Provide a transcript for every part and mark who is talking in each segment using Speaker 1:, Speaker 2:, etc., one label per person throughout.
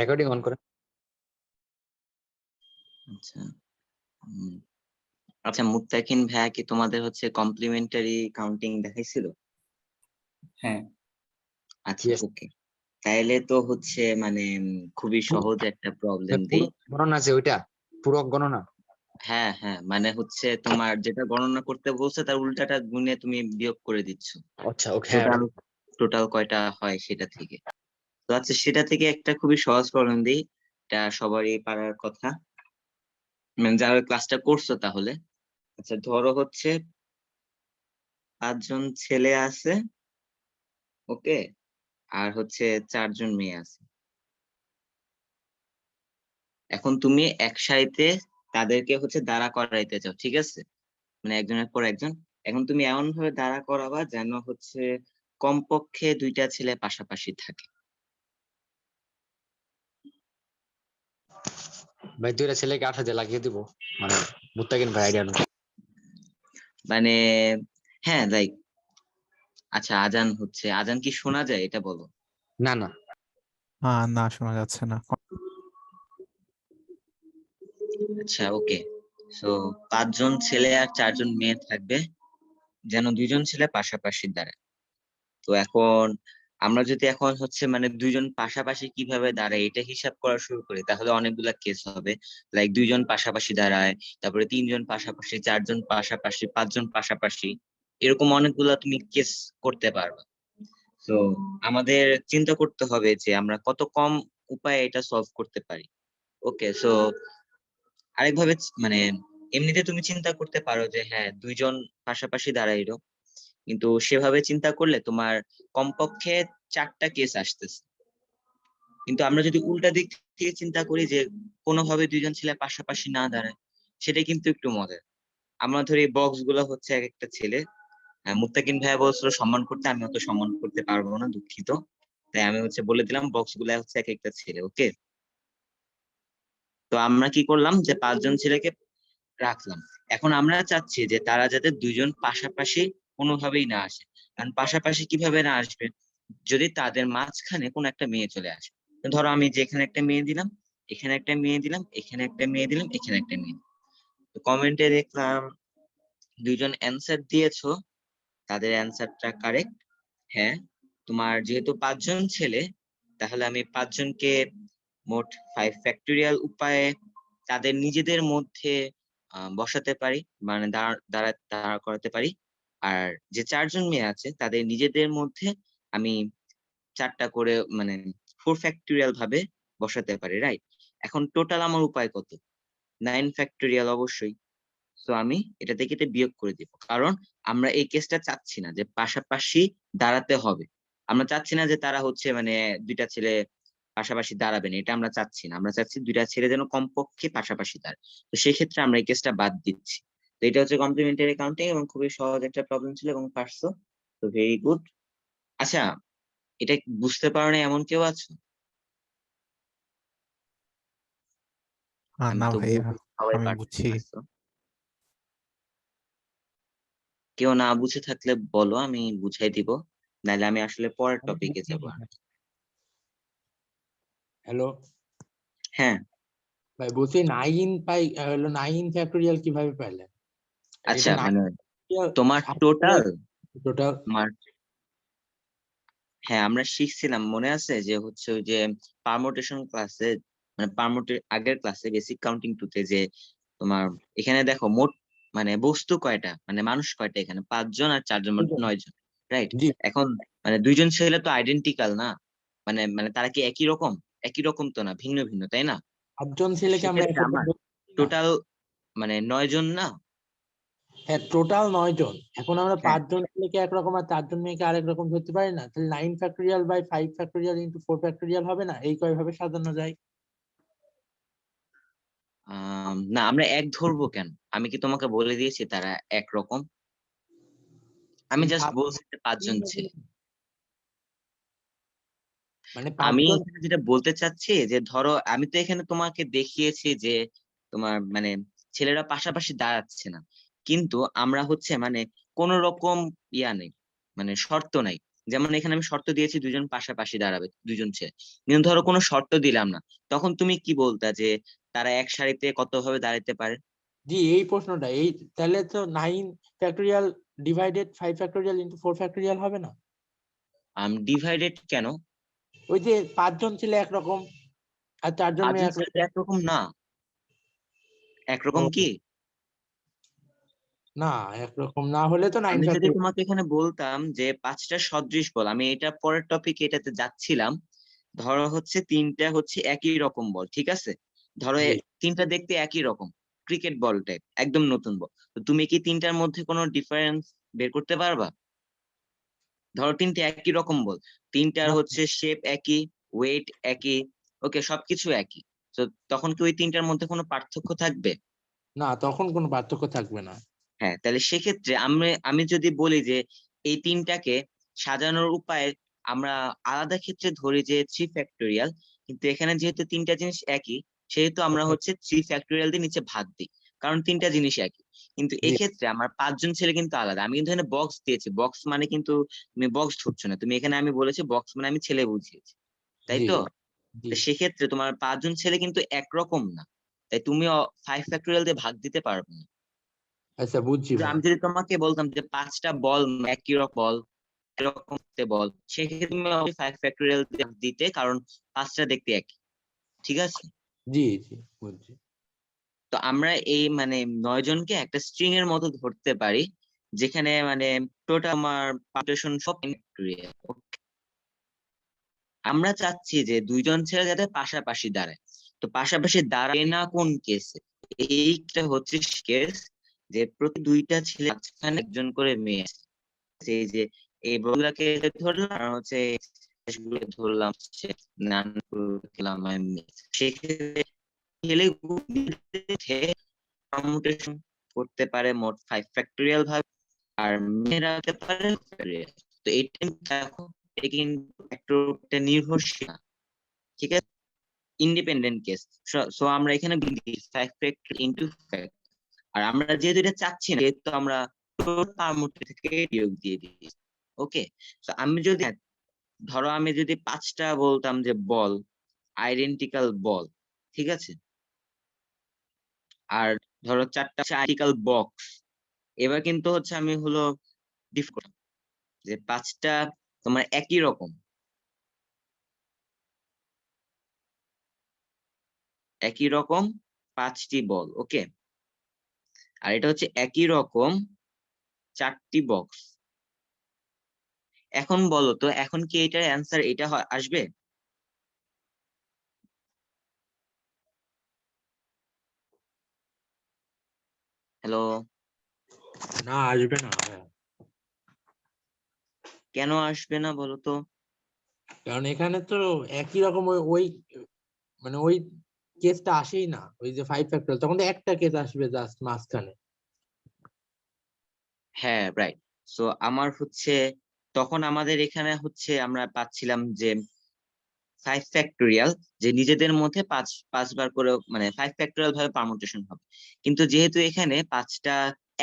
Speaker 1: Recording on করে।
Speaker 2: আচ্ছা আচ্ছা মুত্তাকিন ভাইয়া কি তোমাদের হচ্ছে কমপ্লিমেন্টারি কাউন্টিং দেখাইছিল?
Speaker 3: হ্যাঁ।
Speaker 2: আচ্ছা
Speaker 1: Yes.
Speaker 2: ওকে, তাইলে তো হচ্ছে মানে খুবই সহজ একটা প্রবলেম
Speaker 1: পুরো
Speaker 2: দিই।
Speaker 1: গণনা আছে ওইটা, পুরো গণনা।
Speaker 2: হ্যাঁ হ্যাঁ, মানে হচ্ছে তোমার যেটা গণনা করতে বলছে তার উল্টাটা গুণে তুমি বিয়োগ করে দিচ্ছ।
Speaker 1: আচ্ছা ওকে,
Speaker 2: টোটাল টোটাল কয়টা হয় সেটা থেকে। তো আচ্ছা সেটা থেকে একটা খুবই সহজ প্রবলেম দিই, এটা সবারই পারার কথা, মানে যারা ক্লাসটা করছো তাহলে। আচ্ছা ধরো হচ্ছে 5 জন ছেলে আছে, ওকে, আর হচ্ছে 4 জন মেয়ে আছে। এখন তুমি এক সারিতে তাদেরকে হচ্ছে দাঁড়া করাইতে চাও, ঠিক আছে, মানে একজনের পর একজন। এখন তুমি এমন ভাবে দাঁড়া করাবা যেন হচ্ছে কমপক্ষে 2টা ছেলে পাশাপাশি থাকে।
Speaker 1: ভাই দুইটা ছেলেকে 8,000 লাগিয়ে দিব, মানে মুত্তাকিন ভাই আইডিয়া না।
Speaker 2: মানে হ্যাঁ লাইক, আচ্ছা আজান হচ্ছে, আজান কি শোনা যায় এটা বলো?
Speaker 1: না না,
Speaker 4: না শোনা যাচ্ছে না।
Speaker 2: আচ্ছা ওকে, সো 5 জন ছেলে আর 4 জন মেয়ে থাকবে, যেন 2জন ছেলে পাশাপাশি দাঁড়ায়। তো এখন আমরা যদি এখন হচ্ছে মানে 2জন পাশাপাশি কিভাবে দাঁড়ায় এটা হিসাব করা শুরু করি, তাহলে অনেকগুলা কেস হবে। লাইক 2জন পাশাপাশি দাঁড়ায়, তারপরে 3জন পাশাপাশি, 4জন পাশাপাশি, 5জন পাশাপাশি, এরকম অনেকগুলা তুমি কেস করতে পারবে। তো আমাদের চিন্তা করতে হবে যে আমরা কত কম উপায়ে এটা সলভ করতে পারি। ওকে, সো আরেকভাবে মানে এমনিতে তুমি চিন্তা করতে পারো যে হ্যাঁ 2জন পাশাপাশি দাঁড়াইলো, কিন্তু সেভাবে চিন্তা করলে তোমার কমপক্ষে 4টা কেস আসতেছে। কিন্তু আমরা যদি উল্টা দিক থেকে চিন্তা করি যে কোনোভাবে 2জন ছেলে পাশাপাশি না দাঁড়ায়, সেটা কিন্তু একটু মজার। আমরা ধরি বক্স গুলো হচ্ছে এক একটা ছেলে। মুত্তাকিন ভাইয়া বলছিল সম্মান করতে, আমি অত সম্মান করতে পারবো না, দুঃখিত। তাই আমি হচ্ছে বলে দিলাম বক্স গুলা হচ্ছে এক একটা ছেলে, ওকে। তো আমরা কি করলাম যে 5 জন ছেলেকে রাখলাম। এখন আমরা চাচ্ছি যে তারা যাতে 2জন পাশাপাশি কোনোভাবেই না আসে। কারণ পাশাপাশি কিভাবে না আসবে, যদি তাদের মাঝখানে কোন একটা মেয়ে চলে আসে। তো ধরো আমি যেখানে একটা মেয়ে দিলাম, এখানে একটা মেয়ে দিলাম, এখানে একটা মেয়ে দিলাম, এখানে একটা মেয়ে দিলাম। তো কমেন্টে দেখলাম 2জন অ্যান্সার দিয়েছো, তাদের অ্যান্সারটা কারেক্ট। হ্যাঁ, তোমার যেহেতু 5 জন ছেলে, তাহলে আমি 5 জনকে মোট 5 ফ্যাক্টোরিয়াল উপায়ে তাদের নিজেদের মধ্যে বসাতে পারি, মানে দাঁড়া করাতে পারি। আর যে 4 জন মেয়ে আছে তাদের নিজেদের মধ্যে আমি 4টা করে মানে 4 ফ্যাক্টোরিয়াল ভাবে বসাতে পারি, রাইট? এখন টোটাল আমার উপায় কত? 9 ফ্যাক্টোরিয়াল অবশ্যই। তো আমি এটা থেকে এটা বিয়োগ করে দিব, কারণ আমরা এই কেসটা চাচ্ছি না যে পাশাপাশি দাঁড়াতে হবে। আমরা চাচ্ছি না যে তারা হচ্ছে মানে 2টা ছেলে পাশাপাশি দাঁড়াবেন, এটা আমরা চাচ্ছি না। আমরা চাচ্ছি 2টা ছেলে যেন কমপক্ষে পাশাপাশি দাঁড়ায়। তো সেই ক্ষেত্রে আমরা এই কেসটা বাদ দিচ্ছি। তো এটা হচ্ছে কমপ্লিমেন্টারি কাউন্টিং এবং খুবই সহজ একটা প্রবলেম ছিল এবং পারছো। তো ভেরি গুড। আচ্ছা, এটা বুঝতে পারো না এমন কেউ আছে? আমি
Speaker 4: না
Speaker 2: তো
Speaker 4: ভাইয়া,
Speaker 2: বলছি সবাই
Speaker 4: আমি বুঝছি।
Speaker 2: পারছো। কেউ না বুঝে থাকলে বলো, আমি বুঝাই দিব, নাহলে আমি আসলে পরের টপিকে যাব।
Speaker 5: হ্যালো
Speaker 2: হ্যাঁ
Speaker 5: ভাই, বলছি 9 ফ্যাক্টোরিয়াল কিভাবে পাইলেন?
Speaker 2: আচ্ছা,
Speaker 5: এটা
Speaker 2: মানে তোমার টোটাল
Speaker 5: টোটাল
Speaker 2: তোমার, হ্যাঁ আমরা শিখছিলাম মনে আছে যে হচ্ছে ওই যে পারমুটেশন ক্লাসে, মানে পারমুটের আগের ক্লাসে বেসিক কাউন্টিং টুতে, যে তোমার এখানে দেখো মোট মানে বস্তু কয়টা, মানে মানুষ কয়টা, এখানে 5 জন আর 4 জন, মোট 9 জন, রাইট?
Speaker 5: জি।
Speaker 2: এখন মানে 2জন ছেলে তো আইডেন্টিক্যাল না, মানে মানে তারা কি একই রকম? একই রকম তো না, ভিন্ন ভিন্ন, তাই না?
Speaker 5: 8 জন ছেলেকে আমরা
Speaker 2: সেক্ষেত্রে আমার টোটাল মানে 9 জন না?
Speaker 5: হ্যাঁ, টোটাল 9 জন। এখন আমরা
Speaker 2: হ্যাঁ
Speaker 5: 5 জন ছেলেকে একরকম আর 4 জন মেয়েকে আরেক রকম ধরতে পারি না? তাহলে 9 factorial by 5 factorial into 4 factorial হবে না? এই কয় ভাবে সাজানো যায়?
Speaker 2: না, আমরা এক ধরবো কেন? আমি কি তোমাকে বলে দিয়েছি তারা একরকম? আমি জাস্ট বলছি যে 5 জন ছেলে।
Speaker 5: মানে 5
Speaker 2: আমি
Speaker 5: জন।
Speaker 2: এখানে যেটা বলতে চাচ্ছি যে ধরো আমি তো এখানে তোমাকে দেখিয়েছি যে তোমার মানে ছেলেরা পাশাপাশি দাঁড়াচ্ছে না, কিন্তু আমরা হচ্ছে মানে কোন রকম ইয়া নেই, মানে শর্ত নাই যেমন এখানে আমি শর্ত দিয়েছি দুজন পাশাপাশি দাঁড়াবে, দুজন ছেলে। কিন্তু ধরো কোনো শর্ত দিলাম না, তখন তুমি কি বলতা যে তারা এক সারিতে কত ভাবে দাঁড়াতে পারে?
Speaker 5: জি, এই প্রশ্নটা এই তাহলে তো 9 factorial divided 5 factorial into 4 factorial হবে না?
Speaker 2: ডিভাইডেড কেন?
Speaker 5: ওই যে 5 জন ছেলে একরকম আর 4 জন মেয়ে
Speaker 2: পাঁচজন ছেলে তো
Speaker 5: একরকম।
Speaker 2: একরকম না। একরকম
Speaker 5: ও,
Speaker 2: কি?
Speaker 5: না, একরকম না হলে তো 9
Speaker 2: আমি যদি
Speaker 5: ফ্যাক্টোরিয়াল।
Speaker 2: তোমাকে এখানে বলতাম যে 5টা সদৃশ বল, আমি এটা পরের টপিক এটাতে যাচ্ছিলাম। ধরো হচ্ছে 3টা হচ্ছে একই রকম বল, ঠিক আছে? ধরো
Speaker 5: জি,
Speaker 2: 3টা দেখতে একই রকম, ক্রিকেট বল টাইপ, একদম নতুন বল। তো তুমি কি 3টার মধ্যে কোনো ডিফারেন্স বের করতে পারবা? ধরো 3টে একই রকম বল, 3টার
Speaker 5: না,
Speaker 2: হচ্ছে শেপ একই, ওয়েট একই, ওকে, সবকিছু একই। তো তখন কি ওই 3টার মধ্যে কোনো পার্থক্য থাকবে?
Speaker 5: না, তখন কোনো পার্থক্য থাকবে না।
Speaker 2: হ্যাঁ, তাহলে সেক্ষেত্রে আমি যদি বলি যে এই 3টাকে সাজানোর উপায় আমরা আলাদা ক্ষেত্রে ধরি যে 3 ফ্যাক্টোরিয়াল, কিন্তু এখানে যেহেতু 3টা জিনিস একই, সেহেতু আমরা হচ্ছে 3 ফ্যাক্টোরিয়াল দিয়ে নিচে ভাগ দিই, কারণ 3টা জিনিস একই। কিন্তু
Speaker 5: জি,
Speaker 2: এক্ষেত্রে আমার 5জন ছেলে কিন্তু আলাদা। আমি কিন্তু এখানে বক্স দিয়েছি, বক্স মানে কিন্তু তুমি বক্স ধরছো না, তুমি এখানে আমি বলেছি বক্স মানে আমি ছেলে বুঝিয়েছি, তাই
Speaker 5: জি,
Speaker 2: তো?
Speaker 5: জি।
Speaker 2: তো সেক্ষেত্রে তোমার 5জন ছেলে কিন্তু একরকম না, তাই তুমি 5 ফ্যাক্টোরিয়াল দিয়ে ভাগ দিতে পারবে না।
Speaker 5: আচ্ছা, বুঝছি
Speaker 2: কিন্তু
Speaker 5: ভাই।
Speaker 2: আমি যদি তোমাকে বলতাম যে 5টা বল একই রকম বল, এরকম বল, সেক্ষেত্রে তুমি 5 ফ্যাক্টোরিয়াল দিতে, কারণ 5টা দেখতে একই, ঠিক আছে?
Speaker 5: জি, জি, বুঝছি।
Speaker 2: তো আমরা এই মানে 9জনকে একটা স্ট্রিং এর মতো ধরতে পারি, যেখানে মানে টোটাল আমার পার্টিশন সব ফ্যাক্টোরিয়াল। আমরা চাচ্ছি যে 2জন ছেলে যাতে পাশাপাশি দাঁড়ায়। তো পাশাপাশি দাঁড়ায় না কোন কেসে? এইটা হচ্ছে কেস যে প্রতি 2টা ছেলে মাঝখানে একজন করে মেয়ে আছে। এই যে এই বগুড়াকে ধরলাম আর হচ্ছে দেশগুলো ধরলাম, হচ্ছে নানপুর খেলাম আমি। সেক্ষেত্রে ছেলেগুলো পারমুটেশন করতে পারে মোট 5 ফ্যাক্টোরিয়াল ভাবে, আর মেয়েরা হতে পারে factorial। তো এটা দেখো, এটা কিন্তু একটা নির্ভরশীল না, ঠিক আছে, ইন্ডিপেন্ডেন্ট কেস। সো আমরা এখানে 5 ফ্যাক্টর ইনটু 5, আর আমরা যেহেতু এটা চাচ্ছি না, যেহেতু আমরা পারমুটেশন থেকে বিয়োগ দিয়ে দিই। ওকে, তো আমি যদি ধরো আমি যদি 5টা বলতাম যে বল, আইডেন্টিক্যাল বল, ঠিক আছে, আর ধরো 4টা আইডেন্টিক্যাল বক্স, এবার কিন্তু হচ্ছে আমি হলো ডিফ করলাম যে 5টা তোমার একই রকম, একই রকম 5টি বল, ওকে, আর এটা হচ্ছে একই রকম 4টি বক্স। এখন বলো তো, এখন কি এটার অ্যান্সার এটা আসবে? হ্যালো?
Speaker 5: না, আসবে না ভাই।
Speaker 2: কেন আসবে না বলো তো?
Speaker 5: কারণ এখানে তো একই রকম ওই মানে ওই কেসটা আসেই না, ওই যে 5 ফ্যাক্টরিয়াল, তখন তো একটা কেস আসবে জাস্ট মাঝখানে।
Speaker 2: হ্যাঁ, রাইট। সো আমার হচ্ছে তখন আমাদের এখানে হচ্ছে আমরা পাচ্ছিলাম যে 5 ফ্যাক্টোরিয়াল, যে নিজেদের মধ্যে পাঁচবার করে মানে 5 ফ্যাক্টোরিয়াল ভাবে পারমুটেশন হবে। কিন্তু যেহেতু এখানে 5টা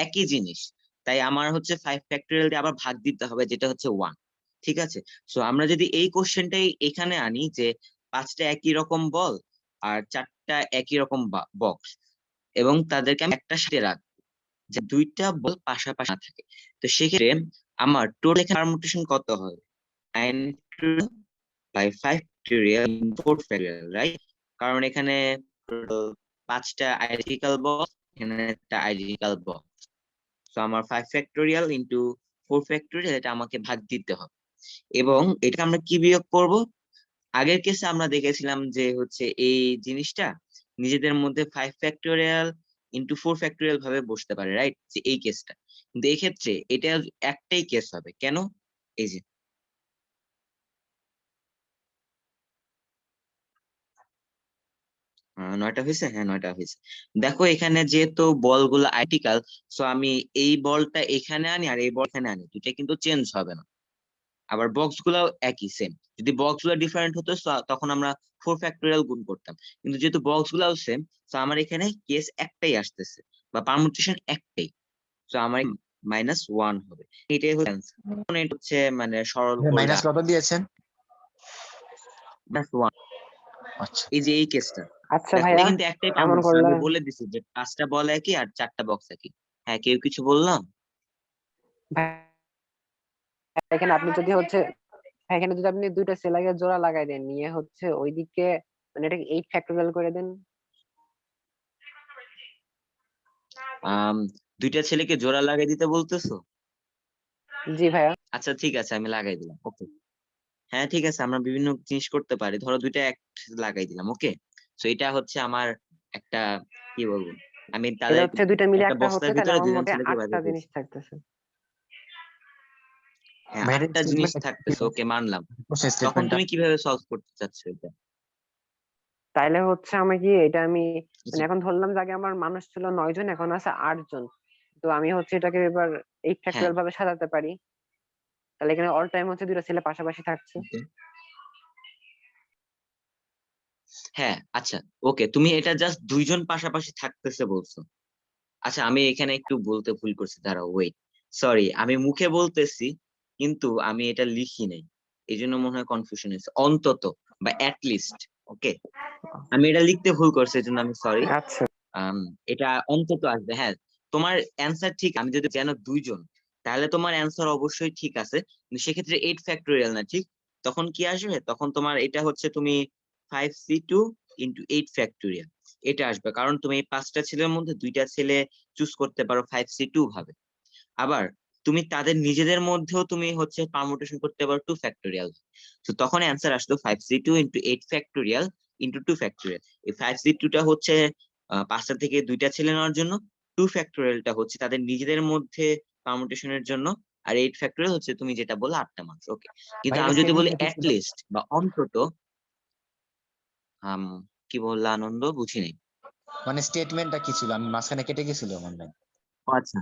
Speaker 2: একই জিনিস, তাই আমার হচ্ছে 5 ফ্যাক্টোরিয়াল দিয়ে আবার ভাগ দিতে হবে, যেটা হচ্ছে 1, ঠিক আছে? সো আমরা যদি এই কোশ্চেনটাই এখানে আনি যে 5টা একই রকম বল আর 4টা একই রকম বক্স, এবং তাদেরকে আমি একটা সাথে রাখবো, যে 2টা বল পাশাপাশি না থাকে, তো সেক্ষেত্রে আমার টোটাল পারমুটেশন কত হবে? 9 বাই 5 ফ্যাক্টোরিয়াল 4 ফ্যাক্টোরিয়াল, রাইট? কারণ এখানে টোটাল 5টা আইডেন্টিক্যাল বক্স, এখানে একটা আইডেন্টিক্যাল বক্স। তো আমার 5 ফ্যাক্টোরিয়াল ইন্টু 4 ফ্যাক্টোরিয়াল, এটা আমাকে ভাগ দিতে হবে। এবং এটা আমরা কি বিয়োগ করব? আগের কেসে আমরা দেখেছিলাম যে হচ্ছে এই জিনিসটা নিজেদের মধ্যে 5 ফ্যাক্টোরিয়াল ইন্টু 4 ফ্যাক্টোরিয়াল ভাবে বসতে পারে, রাইট? যে এই কেসটা, কিন্তু এই ক্ষেত্রে এটা একটাই কেস হবে, কেন? এই যে 9টা হয়েছে, হ্যাঁ 9টা হয়েছে। দেখো এখানে যেহেতু বলগুলো আইডেন্টিক্যাল, সো আমি এই বলটা এখানে আনি আর এই বল এখানে আনি, দুটা কিন্তু চেঞ্জ হবে না। আবার বক্স গুলাও একই সেম। যদি বক্স গুলো ডিফারেন্ট হতো তখন আমরা 4 ফ্যাক্টোরিয়াল গুণ করতাম, কিন্তু যেহেতু বক্স গুলাও সেম, তো আমার এখানে কেস একটাই আসতেছে বা পারমুটেশন একটাই। তো আমার -1 হবে। এটাই হচ্ছে answer। এখন এটা হচ্ছে মানে সরল করলে
Speaker 1: মাইনাস কত দিয়েছেন?
Speaker 2: -1।
Speaker 1: আচ্ছা,
Speaker 2: এই যে এই কেসটা
Speaker 6: আচ্ছা
Speaker 2: দেখো,
Speaker 6: ভাইয়া,
Speaker 2: এটা কিন্তু একটাই
Speaker 6: এমন
Speaker 2: পারমুটেশন,
Speaker 6: করলে
Speaker 2: আমি বলে দিছি যে 5টা বল একই আর 4টা বক্স একই। হ্যাঁ, কেউ কিছু বললাম?
Speaker 6: এখানে আপনি যদি হচ্ছে এখানে যদি আপনি দুইটা সেলাইয়ের জোড়া লাগাই দেন, নিয়ে হচ্ছে ওইদিকে মানে এটাকে 8 ফ্যাক্টোরিয়াল করে দেন।
Speaker 2: আম 2টা ছেলেকে জোড়া লাগাই দিতে বলতেছো?
Speaker 6: জি ভাইয়া।
Speaker 2: আচ্ছা ঠিক আছে, আমি লাগাই দিলাম। ওকে, হ্যাঁ ঠিক আছে, আমরা বিভিন্ন জিনিস করতে পারি। ধরো 2টা এক লাগাই দিলাম। ওকে, তো এটা হচ্ছে আমার একটা, কি বলবো, আমি
Speaker 6: এটা
Speaker 2: তাদের
Speaker 6: হচ্ছে দুইটা মিলে
Speaker 2: একটা
Speaker 6: একটা হচ্ছে,
Speaker 2: বস্তার
Speaker 6: তাহলে
Speaker 2: ভিতরে
Speaker 6: আমার
Speaker 2: 2জন
Speaker 6: মোটে
Speaker 2: ছেলেকে
Speaker 6: 8টা
Speaker 2: বাঁধিয়ে
Speaker 6: জিনিস
Speaker 2: দিয়েছি।
Speaker 6: থাকতেছে।
Speaker 2: হ্যাঁ,
Speaker 1: বাইরের
Speaker 2: 8টা জিনিস
Speaker 1: স্টেটমেন্ট
Speaker 2: থাকতেছে, ওকে মানলাম। তখন
Speaker 1: স্টেটমেন্টটা
Speaker 2: তুমি কিভাবে সলভ করতে চাচ্ছ এটা?
Speaker 6: তাইলে হচ্ছে আমি কি এটা আমি মানে
Speaker 2: আচ্ছা,
Speaker 6: এখন ধরলাম যে আগে আমার মানুষ ছিল 9 জন, এখন আছে 8 জন। তো আমি হচ্ছে এটাকে এবার 8
Speaker 2: হ্যাঁ
Speaker 6: ফ্যাক্টোরিয়াল ভাবে সাজাতে পারি। তাহলে এখানে অল টাইম হচ্ছে দুইটা ছেলে পাশাপাশি থাকছে।
Speaker 2: okay, হ্যাঁ আচ্ছা, ওকে, তুমি এটা জাস্ট 2জন পাশাপাশি থাকতেছে বলছো। আচ্ছা, আমি এখানে একটু বলতে ভুল করছি, দাঁড়াও, ওয়েট, সরি, আমি মুখে বলতেছি কিন্তু আমি এটা লিখি নাই, এই জন্য মনে হয় কনফিউশন হয়েছে। অন্তত বা লিস্ট, ওকে, আমি এটা লিখতে ভুল করছি, এই জন্য আমি সরি।
Speaker 6: আচ্ছা
Speaker 2: এটা অন্তত আসবে। হ্যাঁ, তোমার অ্যান্সার ঠিক। আমি যদি যেন 2জন, তাহলে তোমার অ্যান্সার অবশ্যই ঠিক আছে, কিন্তু সেক্ষেত্রে 8 ফ্যাক্টোরিয়াল না, ঠিক? তখন কি আসবে? তখন তোমার এটা হচ্ছে তুমি 5c2 ইন্টু 8 ফ্যাক্টোরিয়াল, এটা আসবে। কারণ তুমি এই 5টা ছেলের মধ্যে 2টা ছেলে চুজ করতে পারো 5c2 ভাবে। আবার তুমি তাদের নিজেদের মধ্যেও তুমি হচ্ছে পারমুটেশন করতে পারো 2 ফ্যাক্টোরিয়াল। তো তখন অ্যান্সার আসলো 5c2 into 8 factorial into 2 factorial. এই 5c2 টা হচ্ছে 5টা থেকে 2টা ছেলে নেওয়ার জন্য, 2 ফ্যাক্টোরিয়ালটা হচ্ছে তাদের নিজেদের মধ্যে পারমুটেশনের জন্য, আর 8 ফ্যাক্টোরিয়াল হচ্ছে তুমি যেটা বললে 8টা মানুষ। ওকে, কিন্তু
Speaker 1: বাইরের
Speaker 2: আমি যদি বলি
Speaker 1: স্টেটমেন্টটা কি ছিল?
Speaker 2: লিস্ট বা অন্তত, আম, কি বললা আনন্দ, বুঝিনি।
Speaker 1: মানে স্টেটমেন্টটা কি ছিল? আমি মাঝখানে কেটে গেছিল মনে হয়।
Speaker 2: আচ্ছা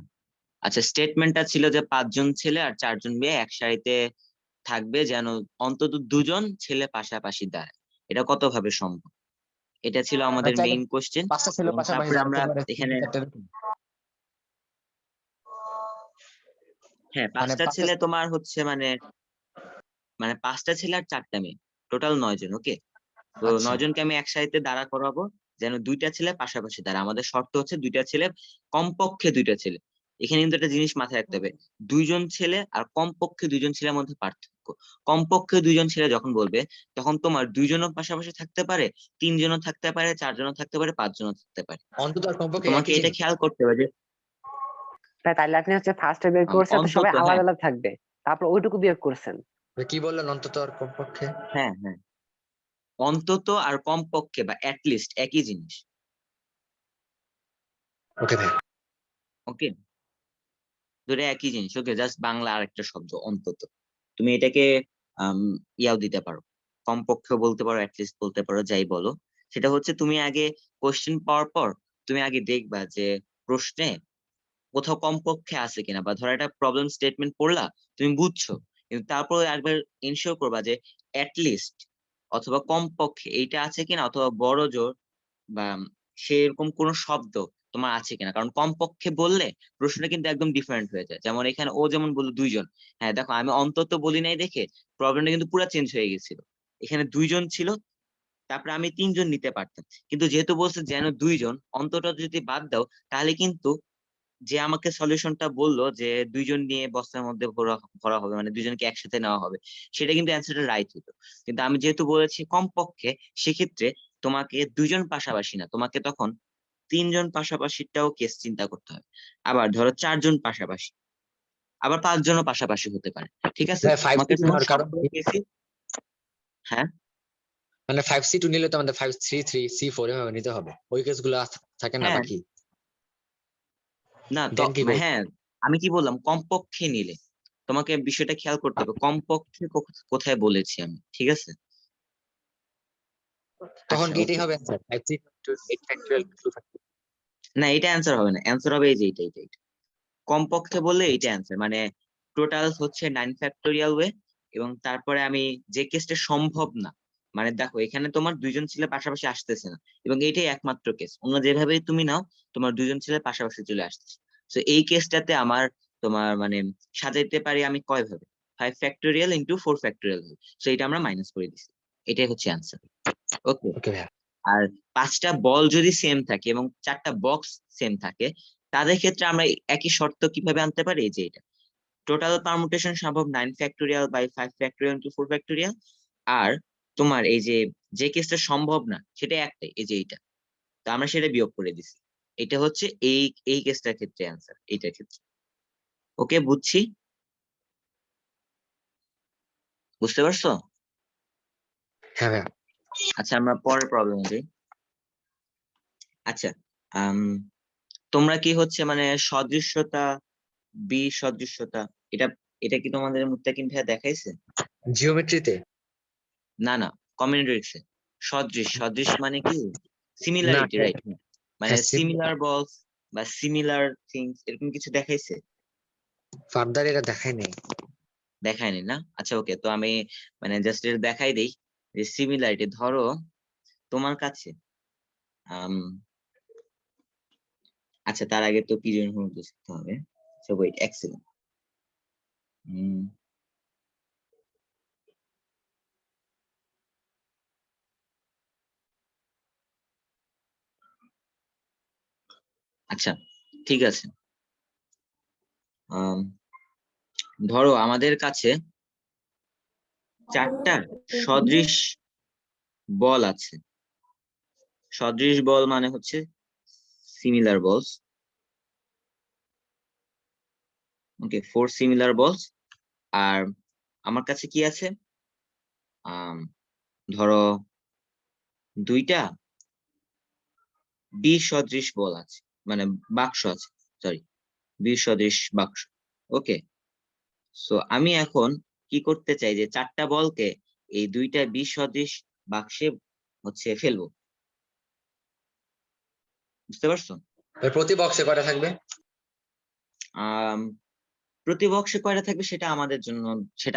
Speaker 2: আচ্ছা, স্টেটমেন্টটা ছিল যে 5জন ছেলে আর 4জন মেয়ে এক সারিতে থাকবে, যেন অন্তত 2জন ছেলে পাশাপাশি দাঁড়ায়। এটা কত ভাবে সম্ভব? এটা ছিল
Speaker 1: মানে
Speaker 2: আমাদের
Speaker 1: চাইলে
Speaker 2: মেইন কোশ্চেন।
Speaker 1: 5টা ছেলে
Speaker 2: এবং
Speaker 1: পাশাপাশি
Speaker 2: তারপরে
Speaker 1: দাঁড়াতে
Speaker 2: আমরা
Speaker 1: পারে,
Speaker 2: এখানে,
Speaker 1: 4টা এরকম।
Speaker 2: হ্যাঁ,
Speaker 1: মানে
Speaker 2: 5টা
Speaker 1: 5টা
Speaker 2: ছেলে তোমার হচ্ছে মানে মানে 5টা ছেলে আর 4টা মেয়ে, টোটাল 9জন। ওকে, তো
Speaker 1: আচ্ছা
Speaker 2: 9জনকে আমি এক সারিতে দাঁড়া করাবো, যেন 2টা ছেলে পাশাপাশি দাঁড়ায়। আমাদের শর্ত হচ্ছে 2টা ছেলে, কমপক্ষে 2টা ছেলে। এখানে কিন্তু একটা জিনিস মাথায় রাখতে হবে, 2জন ছেলে আর কমপক্ষে 2জন ছেলের মধ্যে পার্থক্য। কমপক্ষে 2জন ছেলে যখন বলবে, তখন তোমার 2জনও পাশাপাশি থাকতে পারে, 3জনও থাকতে পারে, 4জনও থাকতে পারে, 5জনও থাকতে পারে।
Speaker 1: অন্তত আর
Speaker 2: তো
Speaker 1: কমপক্ষে
Speaker 2: তোমাকে
Speaker 1: একই
Speaker 2: এটা
Speaker 1: জিনিস।
Speaker 2: খেয়াল করতে হবে যে
Speaker 6: তাইলে আপনি হচ্ছে ফার্স্টে বের করছেন তো সবাই
Speaker 2: অন্তত, হ্যাঁ
Speaker 6: আলাদা আলাদা থাকবে, তারপর ওইটুকু বিয়োগ করছেন।
Speaker 1: কি বললেন অন্তত আর কমপক্ষে?
Speaker 2: হ্যাঁ হ্যাঁ, অন্তত আর কমপক্ষে বা লিস্ট একই জিনিস।
Speaker 1: ওকে ভাই।
Speaker 2: ওকে, দুটো একই জিনিস। ওকে, জাস্ট বাংলা আরেকটা শব্দ অন্তত। তুমি এটাকে আম, ইয়াও দিতে পারো, কমপক্ষে বলতে পারো, লিস্ট বলতে পারো, যাই বলো। সেটা হচ্ছে তুমি আগে কোশ্চেন পাওয়ার পর তুমি আগে দেখবা যে প্রশ্নে কোথাও কমপক্ষে আছে কিনা, বা ধরো একটা প্রবলেম স্টেটমেন্ট পড়লা, তুমি বুঝছো, কিন্তু তারপরে একবার ইনশিওর করবা যে লিস্ট অথবা কমপক্ষে এইটা আছে কিনা, অথবা বড় জোর বা সেরকম কোনো শব্দ তোমার আছে কিনা। কারণ কমপক্ষে বললে প্রশ্নটা কিন্তু একদম ডিফারেন্ট হয়ে যায়। যেমন এখানে ও যেমন বললো 2জন, হ্যাঁ দেখো, আমি অন্তত বলি নাই দেখে প্রবলেমটা কিন্তু পুরো চেঞ্জ হয়ে গেছিল। এখানে 2জন ছিল, তারপরে আমি 3জন নিতে পারতাম, কিন্তু যেহেতু বলছে যেন 2জন, অন্তত যদি বাদ দাও, তাহলে কিন্তু যে আমাকে সলিউশনটা বললো যে 2জন নিয়ে বস্তার মধ্যে ভরা ভরা হবে, মানে 2জনকে একসাথে নেওয়া হবে, সেটা কিন্তু অ্যান্সারটা রাইট হতো। কিন্তু আমি যেহেতু বলেছি কমপক্ষে, সেক্ষেত্রে তোমাকে 2জন পাশাপাশি না, তোমাকে তখন 3জন পাশাপাশিটাও কেস চিন্তা করতে হবে। আবার ধরো 4জন পাশাপাশি, আবার 5জনও পাশাপাশি হতে পারে। ঠিক আছে,
Speaker 1: ভাই 5
Speaker 2: তোমাকে
Speaker 1: সিট
Speaker 2: তখন
Speaker 1: নেওয়ার কারণ
Speaker 2: সবগুলো
Speaker 1: কি?
Speaker 2: কেসই, হ্যাঁ
Speaker 1: মানে 5C2 নিলে তো আমাদের 5C3 C4 এভাবে নিতে হবে, ওই কেসগুলো থাকে না
Speaker 2: হ্যাঁ,
Speaker 1: বাকি।
Speaker 2: না তো,
Speaker 1: দেন কি করব?
Speaker 2: হ্যাঁ, আমি কি বললাম, কমপক্ষে নিলে তোমাকে বিষয়টা খেয়াল করতে হবে, কমপক্ষে কোথায় বলেছি আমি, ঠিক আছে?
Speaker 1: তখন
Speaker 2: আচ্ছা
Speaker 1: কি এটাই
Speaker 2: ওকে,
Speaker 1: হবে answer? 5C to 8 factorial 2 factorial.
Speaker 2: না এটা অ্যান্সার হবে না, অ্যান্সার হবে এই যে এইটা। কমপক্ষে বললে এইটা অ্যান্সার, মানে টোটাল হচ্ছে 9 ফ্যাক্টোরিয়াল ওয়ে। এবং তারপরে আমি যে কেসটা সম্ভব না, মানে দেখো এখানে তোমার 2জন ছেলে পাশাপাশি আসতেছে না, এবং এইটাই একমাত্র কেস, অন্য যেভাবে তুমি নাও তোমার 2জন ছেলে পাশাপাশি চলে আসতেছে। তো এই কেসটাতে আমার তোমার মানে সাজাইতে পারি আমি কয় ভাবে, 5 ফ্যাক্টোরিয়াল ইন্টু 4 ফ্যাক্টোরিয়াল, সো এটা আমরা মাইনাস করে দিচ্ছি, এটাই হচ্ছে অ্যান্সার। ওকে,
Speaker 1: ওকে ভাইয়া।
Speaker 2: আর 5টা বল যদি সেম থাকে এবং 4টা বক্স সেম থাকে, তাদের ক্ষেত্রে আমরা একই শর্ত কিভাবে আনতে পারি, এই যে এটা টোটাল পারমুটেশন সম্ভব 9 factorial by 5 factorial into 4 factorial, আর তোমার এই যে কেসটা সম্ভব না সেটা একটাই, এই যে এইটা, তো আমরা সেটা বিয়োগ করে দিছি, এটা হচ্ছে এই কেসটার ক্ষেত্রে অ্যান্সার, এইটার ক্ষেত্রে। ওকে, বুঝছি, বুঝতে পারছো?
Speaker 1: হ্যাঁ ভাইয়া।
Speaker 2: আচ্ছা, আমরা পরের প্রবলেম যাই। আচ্ছা, তোমরা কি হচ্ছে মানে সদৃশ্যতা, বিসদৃশ্যতা, এটা এটা কি তোমাদের মুত্তাকিন ভাইয়া দেখাইছে?
Speaker 1: জিওমেট্রিতে?
Speaker 2: না না, কম্বিনেটরিক্সে। সদৃশ মানে কি,
Speaker 1: না
Speaker 2: সিমিলারিটি,
Speaker 1: হ্যাঁ,
Speaker 2: রাইট? মানে
Speaker 1: হ্যাঁ
Speaker 2: সিমিলার বলস বা সিমিলার থিংস, এরকম কিছু দেখাইছে?
Speaker 1: ফার্দার এটা দেখাই নেই।
Speaker 2: দেখায়নি না? আচ্ছা ওকে, তো আমি মানে জাস্ট এটা দেখাই দেই যে সিমিলারিটি, ধরো তোমার কাছে আচ্ছা তার আগে তো পিরিয়ড হতে হবে, সো ওয়েট এক সেকেন্ড। আচ্ছা ঠিক আছে, ধরো আমাদের কাছে 4টা সদৃশ বল আছে। সদৃশ বল মানে হচ্ছে সিমিলার বলস। ওকে, 4 সিমিলার বলস। আর আমার কাছে কি আছে, ধরো 2টা বিসদৃশ বল আছে, মানে বাক্স আছে, সরি, বিসদৃশ বাক্স। ওকে, সো আমি এখন কি করতে চাই, যে 4টা বলকে এই 2টা বিসদৃশ বাক্সে হচ্ছে ফেলবো, বুঝতে পারছো?
Speaker 1: প্রতি বক্সে কয়টা থাকবে?
Speaker 2: আহ প্রতি বক্সে কয়টা থাকবে সেটা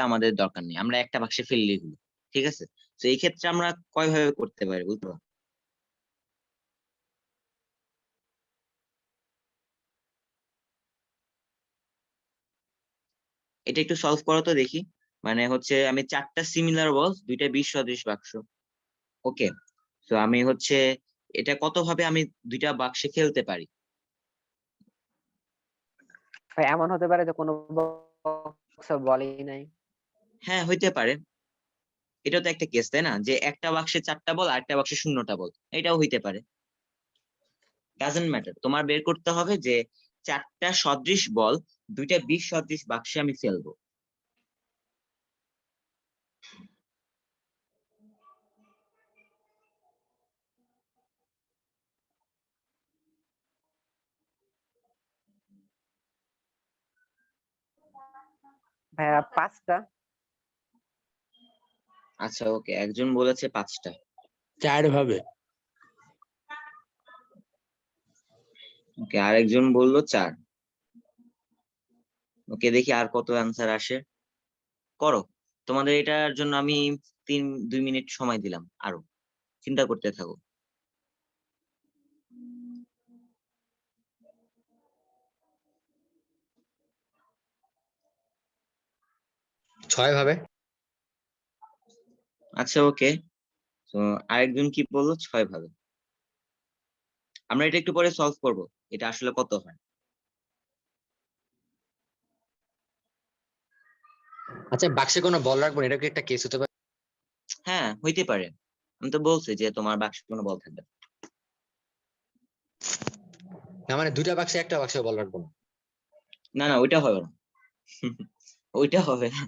Speaker 2: আমাদের দরকার নেই, আমরা একটা বাক্সে ফেললেই হলো, ঠিক আছে? তো এই ক্ষেত্রে আমরা কয় ভাবে করতে পারি বুঝতে পারো? এটা একটু সলভ করো তো দেখি। মানে হচ্ছে আমি 4টা সিমিলার বলস, 2টা বিসদৃশ বাক্স। ওকে, তো আমি হচ্ছে এটা কত ভাবে আমি 2টা বাক্সে ফেলতে পারি?
Speaker 6: ভাই এমন হতে পারে যে কোনো বক্সে বলই নাই।
Speaker 2: হ্যাঁ হইতে পারে, এটা তো একটা কেস তাই না, যে একটা বাক্সে 4টা বল আর একটা বাক্সে 0টা বল, এটাও হইতে পারে, ডাজন্ট ম্যাটার, তোমার বের করতে হবে যে 4টা সদৃশ বল 2টা বিসদৃশ বাক্সে আমি ফেলবো।
Speaker 6: ভাইয়া 5টা।
Speaker 2: আচ্ছা ওকে, একজন বলেছে 5টা,
Speaker 5: 4 ভাবে।
Speaker 2: ওকে আরেকজন বললো 4। ওকে, দেখি আর কত অ্যান্সার আসে, করো। তোমাদের এটার জন্য আমি 2 মিনিট সময় দিলাম, আরো চিন্তা করতে থাকো।
Speaker 1: ছয় ভাবে।
Speaker 2: আচ্ছা ওকে, তো আরেকজন কি বললো 6 ভাবে। আমরা এটা একটু পরে সলভ করব, এটা আসলে কত হয়।
Speaker 1: আচ্ছা বাক্সে কোনো বল রাখবো না, এটা কি একটা কেস হতে পারে?
Speaker 2: হ্যাঁ হইতে পারে, আমি তো বলছি যে তোমার বাক্সে কোনো বল থাকবে না।
Speaker 1: না মানে 2টা বাক্সে একটা বাক্সে বল রাখবো না।
Speaker 2: না না, ওইটা হবে না। ওইটা হবে না,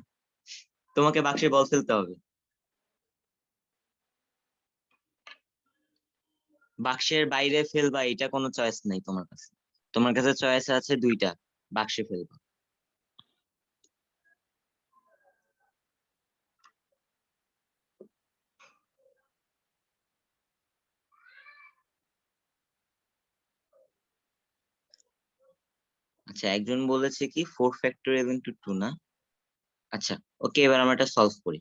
Speaker 2: তোমাকে বাক্সে বল ফেলতে হবে। বাক্সের বাইরে ফেলবা, এটা কোনো চয়েস নেই তোমার কাছে, তোমার কাছে চয়েস আছে 2টা, বাক্সে ফেলবা। আচ্ছা একজন বলেছে কি 4 ফ্যাক্টোরিয়াল ইন্টু 2 না? আচ্ছা ওকে, এবার আমরা এটা সলভ করি।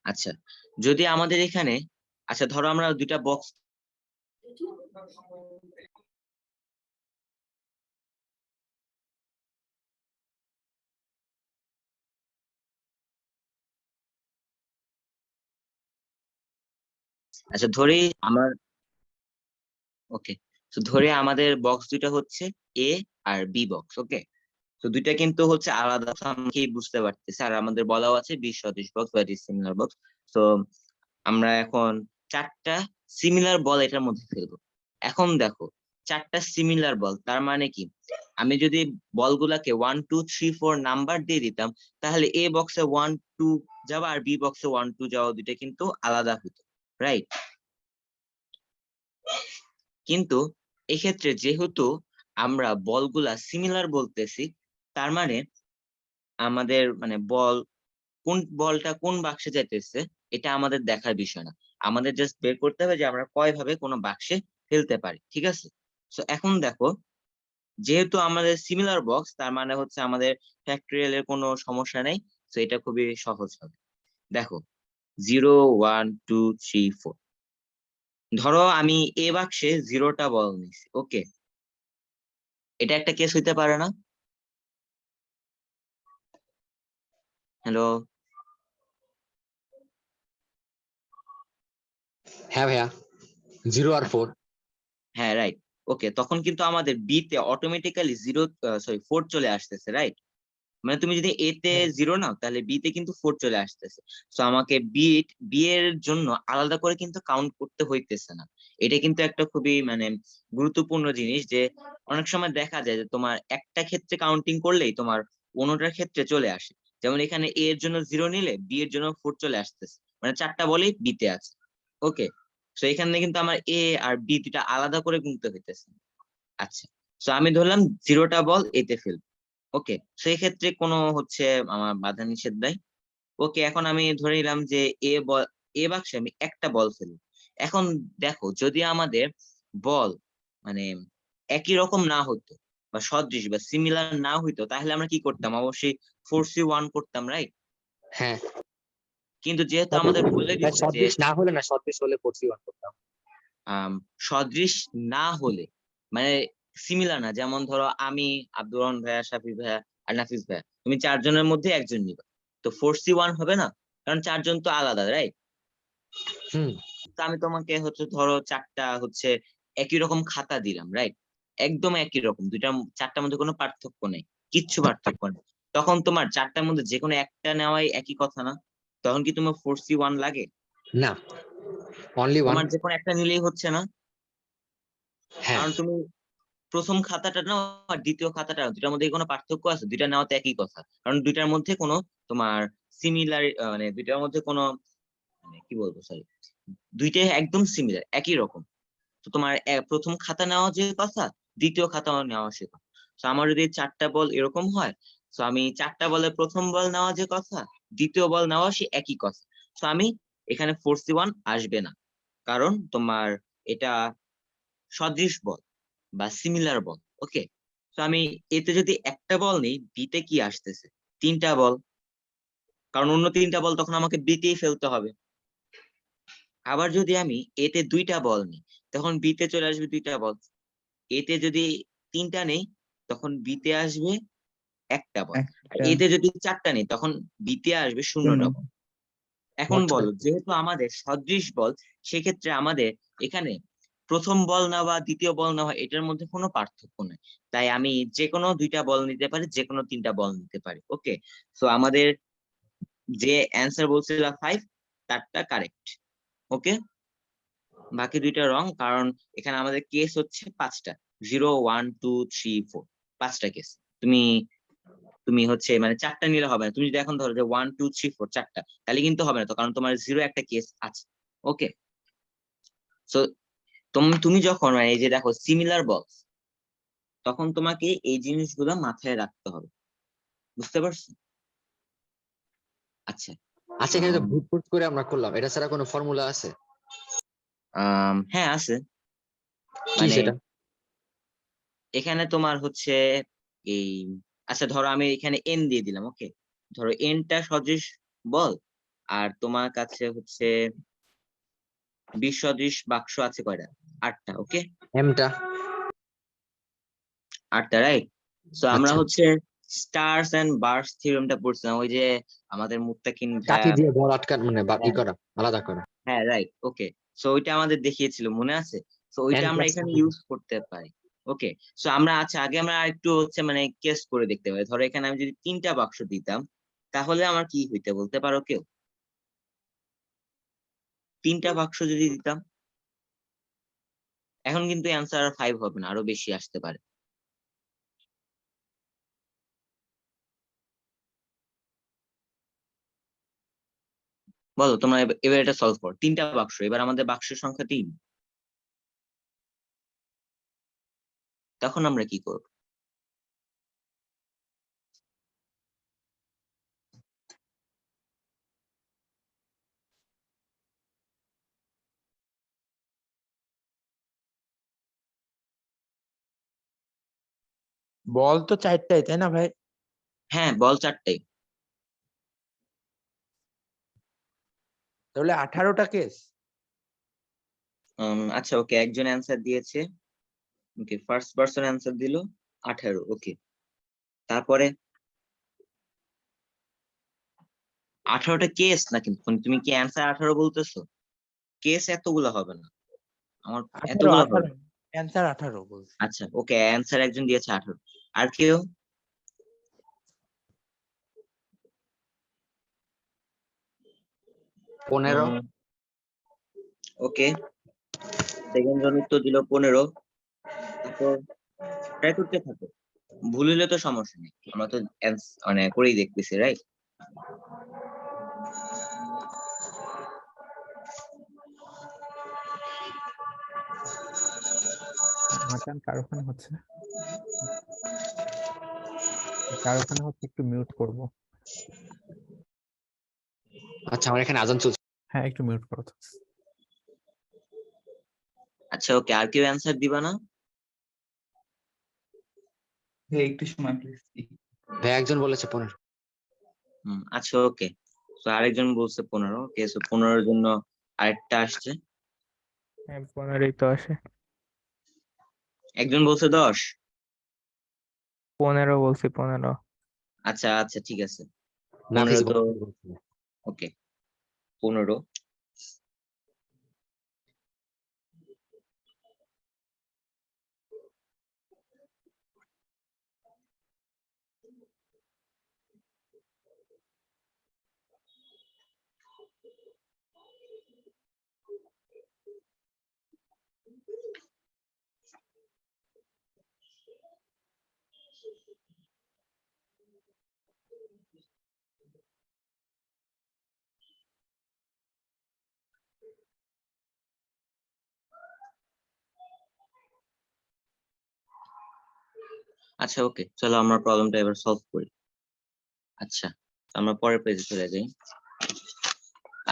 Speaker 2: আচ্ছা, যদি আমাদের এখানে, আচ্ছা ধরো আমরা 2টা বক্স আচ্ছা ধরি আমার ওকে, তো ধরে আমাদের বক্স দুইটা হচ্ছে এ আর বি বক্স। ওকে, তো দুইটা কিন্তু হচ্ছে আলাদা, তো আমি কি বুঝতে পারতেছি। আর আমাদের বলাও আছে 20 সদৃশ বক্স বা ডিসিমিলার বক্স। তো আমরা এখন চারটা সিমিলার বল এটার মধ্যে ফেলবো। এখন দেখো, চারটা সিমিলার বল তার মানে কি, আমি যদি বলগুলাকে 1 2 3 4 নাম্বার দিয়ে দিতাম, তাহলে এ বক্সে 1 2 যাওয়া আর বি বক্সে 1 2 যাওয়া দুইটা কিন্তু আলাদা হতো, রাইট? কিন্তু এক্ষেত্রে যেহেতু আমরা বলগুলা সিমিলার বলতেছি, তার মানে আমাদের মানে কোন বলটা কোন বাক্সে যাইতেছে এটা আমাদের দেখার বিষয় না। আমাদের জাস্ট বের করতে হবে যে আমরা কয় ভাবে কোনো বাক্সে ফেলতে পারি, ঠিক আছে? তো এখন দেখো, যেহেতু আমাদের সিমিলার বক্স, তার মানে হচ্ছে আমাদের ফ্যাক্টরিয়াল এর কোনো সমস্যা নেই। তো এটা খুবই সহজ হবে। দেখো 0 1 2 3 4, ধরো আমি এ বাক্সে 0টা বল নিছি। ওকে, এটা একটা কেস হইতে পারে না? হ্যালো,
Speaker 1: হ্যাঁ ভাইয়া, 0 আর 4।
Speaker 2: হ্যাঁ রাইট। ওকে, তখন কিন্তু আমাদের বি তে অটোমেটিক্যালি 4 চলে আসতেছে, রাইট? মানে তুমি যদি এ তে 0 নাও, তাহলে বি তে কিন্তু 4 চলে আসতেছে। তো আমাকে বি এর জন্য আলাদা করে কিন্তু কাউন্ট করতে হইতেছে না। এটা কিন্তু একটা খুবই মানে গুরুত্বপূর্ণ জিনিস, যে অনেক সময় দেখা যায় যে তোমার একটা ক্ষেত্রে কাউন্টিং করলেই তোমার অন্যটার ক্ষেত্রে চলে আসে। যেমন এখানে এ এর জন্য 0 নিলে বি এর জন্য 4 চলে আসতেছে, মানে চারটা বলেই বি তে আছে। ওকে, তো এখানে কিন্তু আমার এ আর বি দুটা আলাদা করে গুনতে হইতেছে। আচ্ছা, তো আমি ধরলাম 0টা বল এতে ফেলবো। ওকে, সেই ক্ষেত্রে কোনো হচ্ছে আমার বাধা নিষেধ নাই। ওকে, এখন আমি ধরে নিলাম যে এ বাক্সে আমি একটা বল ফেলবো। এখন দেখো, যদি আমাদের বল মানে একই রকম না হতো বা সদৃশ বা সিমিলার না হইতো, তাহলে আমরা কি করতাম? অবশ্যই 4C1 করতাম, রাইট?
Speaker 1: হ্যাঁ,
Speaker 2: কিন্তু যেহেতু আমাদের বলে দিচ্ছে যে
Speaker 1: সদৃশ না হলে না, সদৃশ হলে 4C1 করতাম।
Speaker 2: সদৃশ না হলে মানে সিমিলার না, যেমন ধরো আমি, আব্দুর রহমান ভাইয়া, শাফি ভাইয়া আর নাফিস ভাইয়া, তুমি চারজনের মধ্যে একজন নিবা, তো 4C1 হবে না, কারণ চারজন তো আলাদা, রাইট?
Speaker 1: হুম।
Speaker 2: তো আমি তোমাকে হচ্ছে ধরো চারটা হচ্ছে একই রকম খাতা দিলাম, রাইট? একদম একই রকম, চারটার মধ্যে কোনো পার্থক্য নেই, কিচ্ছু পার্থক্য নেই। তখন তোমার চারটার মধ্যে যে কোনো একটা নেওয়াই একই কথা না? তখন কি তোমার 4C1 লাগে?
Speaker 1: না, অনলি 1।
Speaker 2: তোমার যে কোনো একটা নিলেই হচ্ছে না?
Speaker 1: হ্যাঁ,
Speaker 2: কারণ তুমি প্রথম খাতাটা নাও আর দ্বিতীয় খাতাটা নাও, দুটার মধ্যে কোনো পার্থক্য আছে? দুইটা নেওয়াতে একই কথা, কারণ দুইটার মধ্যে কোনো তোমার সিমিলার মানে দুইটার মধ্যে কোনো মানে কি বলবো, সরি, দুইটাই একদম সিমিলার, একই রকম। তো তোমার প্রথম খাতা নেওয়া যে কথা, দ্বিতীয় খাতা নেওয়া সে কথা। তো আমার যদি চারটা বল এরকম হয়, তো আমি চারটা বলে প্রথম বল নেওয়া যে কথা, দ্বিতীয় বল নেওয়া সে একই কথা। তো আমি এখানে 4C1 আসবে না, কারণ তোমার এটা সদৃশ বল বা সিমিলার বল। ওকে, তো আমি এতে যদি একটা বল নেই, বিতে কি আসতেছে? তিনটা বল, কারণ অন্য তিনটা বল তখন আমাকে বিতেই ফেলতে হবে। আবার যদি আমি এতে দুইটা বল নিই, তখন বিতে চলে আসবে দুইটা বল। এতে যদি তিনটা নেই, তখন বিতে আসবে একটা বল। আর
Speaker 3: একটা
Speaker 2: এতে যদি চারটা নেই, তখন বিতে আসবে
Speaker 3: শূন্য।
Speaker 2: শূন্যটা বল। এখন
Speaker 1: আচ্ছা।
Speaker 2: বলো, যেহেতু আমাদের সদৃশ বল, সেক্ষেত্রে আমাদের এখানে প্রথম বল নেওয়া দ্বিতীয় বল নেওয়া এটার মধ্যে কোনো পার্থক্য নেই। তাই আমি যে কোনো দুইটা বল নিতে পারি, যে কোনো তিনটা বল নিতে পারি। ওকে, তো আমাদের যে অ্যান্সার বলছিল 5, তারটা কারেক্ট। ওকে, বাকি দুইটা রং, কারণ এখানে আমাদের কেস হচ্ছে 5টা, 0 1 2 3 4, 5টা কেস। তুমি তুমি হচ্ছে মানে চারটা নিলে হবে না। তুমি যদি এখন ধরো যে 1 2 3 4 চারটা, তাহলে কিন্তু হবে না, তো কারণ তোমার 0 একটা কেস আছে। ওকে, সো তুমি যখন মানে এই যে দেখো সিমিলার বক্স, তখন তোমাকে এই জিনিসগুলো মাথায় রাখতে হবে, বুঝতে পারছো? আচ্ছা,
Speaker 1: আচ্ছা, এখানে তো ভুট ভুট করে আমরা করলাম, এটা ছাড়া কোনো ফর্মুলা আছে?
Speaker 2: হ্যাঁ আছে।
Speaker 1: কি
Speaker 2: মানে
Speaker 1: সেটা?
Speaker 2: এখানে তোমার হচ্ছে এই, আচ্ছা ধরো আমি এখানে এন দিয়ে দিলাম। ওকে, ধরো এনটা সদৃশ বল, আর তোমার কাছে হচ্ছে 20 সদৃশ বাক্স আছে কয়টা? 8টা। ওকে,
Speaker 1: এমটা।
Speaker 2: 8টা, রাইট? তো আমরা
Speaker 1: আচ্ছা,
Speaker 2: হচ্ছে স্টারস এন্ড বার্স থিওরেমটা পড়ছিলাম, ওই যে আমাদের মুত্তাকিন
Speaker 1: কাঠি
Speaker 2: ভাইয়া।
Speaker 1: দিয়ে বল আটকান মানে ই করা, আলাদা করা।
Speaker 2: হ্যাঁ রাইট। ওকে, সো ওইটা আমাদের দেখিয়েছিল, মনে আছে? সো ওইটা
Speaker 1: n
Speaker 2: আমরা
Speaker 1: plus
Speaker 2: এখানে
Speaker 1: 2.
Speaker 2: ইউজ করতে পারি। ওকে, সো আমরা আচ্ছা আগে আমরা একটু হচ্ছে মানে কেস করে দেখতে পারি। ধরো এখানে আমি যদি 3টা বাক্স দিতাম, তাহলে আমার কি হইতে বলতে পারো কেউ? 3টা বাক্স যদি দিতাম, এখন কিন্তু অ্যান্সার 5 হবে না, আরো বেশি আসতে পারে। বলো তোমরা, এবার এটা সলভ করো। 3টা বাক্স, এবার আমাদের বাক্সের সংখ্যা 3, তখন আমরা কি করব?
Speaker 5: বল তো 4টাই, তাই না ভাই?
Speaker 2: হ্যাঁ, বল 4টাই।
Speaker 5: তাহলে 18টা কেস।
Speaker 2: আচ্ছা ওকে, একজন অ্যান্সার দিয়েছে। ওকে, ফার্স্ট পারসন অ্যান্সার দিল 18। ওকে, তারপরে 18টা কেস না, কিন্তু তুমি কি অ্যান্সার 18 বলতেছো? কেস এতগুলো হবে না, আমার
Speaker 5: 18
Speaker 2: এতগুলো হবে
Speaker 5: 18
Speaker 2: না।
Speaker 5: অ্যান্সার 18 বলছি।
Speaker 2: আচ্ছা ওকে, অ্যান্সার একজন দিয়েছে 18। আর কেউ?
Speaker 1: 15.
Speaker 2: ওকে, সেকেন্ড জন উত্তর দিল 15। তারপর ট্রাই করতে থাকো, ভুল হলে তো সমস্যা নেই, আমরা তো মানে করেই দেখতেছি, রাইট?
Speaker 4: আমার টান কার ওখানে হচ্ছে? কার ওখানে হচ্ছে, একটু মিউট করব।
Speaker 1: আচ্ছা, আমার এখানে আজান চলছে।
Speaker 4: হ্যাঁ, একটু মিউট করো তো।
Speaker 2: আচ্ছা ওকে, আর কেউ অ্যান্সার দিবা না?
Speaker 3: ভাই একটু সময় প্লিজ।
Speaker 1: ভাই একজন বলেছে 15.
Speaker 2: আচ্ছা ওকে, তো আরেকজন বলছে 15। ওকে, সো 15-এর জন্য আরেকটা আসছে।
Speaker 4: হ্যাঁ, 15ই তো আসে।
Speaker 2: একজন বলছে 10।
Speaker 4: 15 বলছি, 15।
Speaker 2: আচ্ছা আচ্ছা, ঠিক আছে।
Speaker 1: নাফিস
Speaker 2: 15 তো
Speaker 1: বলছে।
Speaker 2: ওকে, 15। আচ্ছা ওকে, চলো আমরা প্রবলেমটা এবার সলভ করি। আচ্ছা, আমরা পরের পেজে চলে যাই।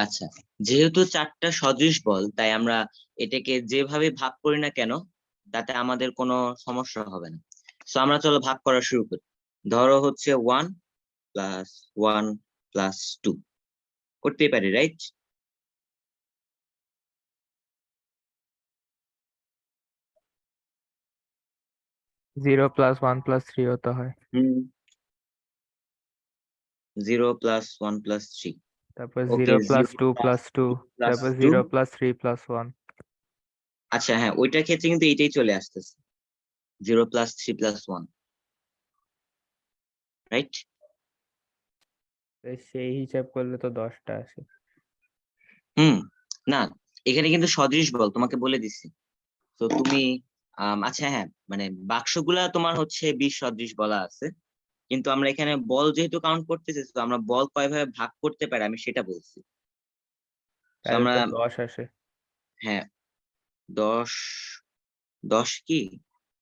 Speaker 2: আচ্ছা, যেহেতু 4টা সদৃশ বল, তাই আমরা এটাকে যেভাবে ভাগ করি না কেন, তাতে আমাদের কোনো সমস্যা হবে না। তো আমরা চলো ভাগ করা শুরু করি। ধরো হচ্ছে 1 + 1 + 2 করতেই পারি, রাইট?
Speaker 4: 0 + 1 + 3 হতে হয়।
Speaker 2: 0 + 1 + 3।
Speaker 4: তারপর
Speaker 2: ওকে,
Speaker 4: 0
Speaker 2: 0
Speaker 4: + 2 + 2, তারপর
Speaker 2: 2।
Speaker 4: 0 + 3 + 1।
Speaker 2: আচ্ছা হ্যাঁ, ওইটার ক্ষেত্রে কিন্তু এইটাই চলে আসতেছে, 0 + 3 + 1, রাইট?
Speaker 4: তো সেই হিসাব করলে তো 10টা আসে।
Speaker 2: না, এখানে কিন্তু সদৃশ বল তোমাকে বলে দিচ্ছি। তো তুমি আচ্ছা হ্যাঁ, মানে বাক্সগুলা তোমার হচ্ছে 20 সদৃশ বলা আছে, কিন্তু আমরা এখানে বল যেহেতু কাউন্ট করতেছি, তো আমরা বল কয়ভাবে ভাগ করতে পারি আমি সেটা বলছি। তো
Speaker 4: তাহলে
Speaker 2: আমরা
Speaker 4: তো 10 আসে,
Speaker 2: হ্যাঁ, 10 10 কি না,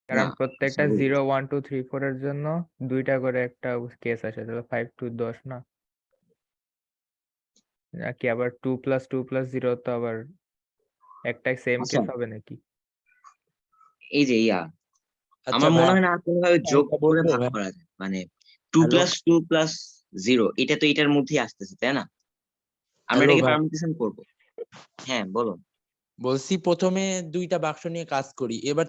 Speaker 4: কারণ প্রত্যেকটা
Speaker 2: sorry,
Speaker 4: 0 1 2 3 4 এর জন্য 2টা করে একটা কেস আসে, তাহলে 5 2 10 না? নাকি আবার 2 + 2 + 0 তো আবার একটাই সেম
Speaker 2: আচ্ছা
Speaker 4: কেস হবে নাকি?
Speaker 2: এই যে
Speaker 5: আচ্ছা
Speaker 2: আমার
Speaker 5: ভাই,
Speaker 2: মনে হয় না আর কোনোভাবে যোগ
Speaker 5: একটা
Speaker 2: করে
Speaker 5: বলবো
Speaker 2: ভাগ
Speaker 5: ভাই?
Speaker 2: করা যায়, মানে 2
Speaker 5: হ্যালো
Speaker 2: + 2 + 0 এটা তো এটার মধ্যেই আসতেছে, তাই না? আমরা
Speaker 5: হ্যালো
Speaker 2: এটাকে
Speaker 5: ভাই,
Speaker 2: পারমুটেশন করব। হ্যাঁ বলো।
Speaker 5: বলছি প্রথমে 2টা বাক্স নিয়ে কাজ করি, এবার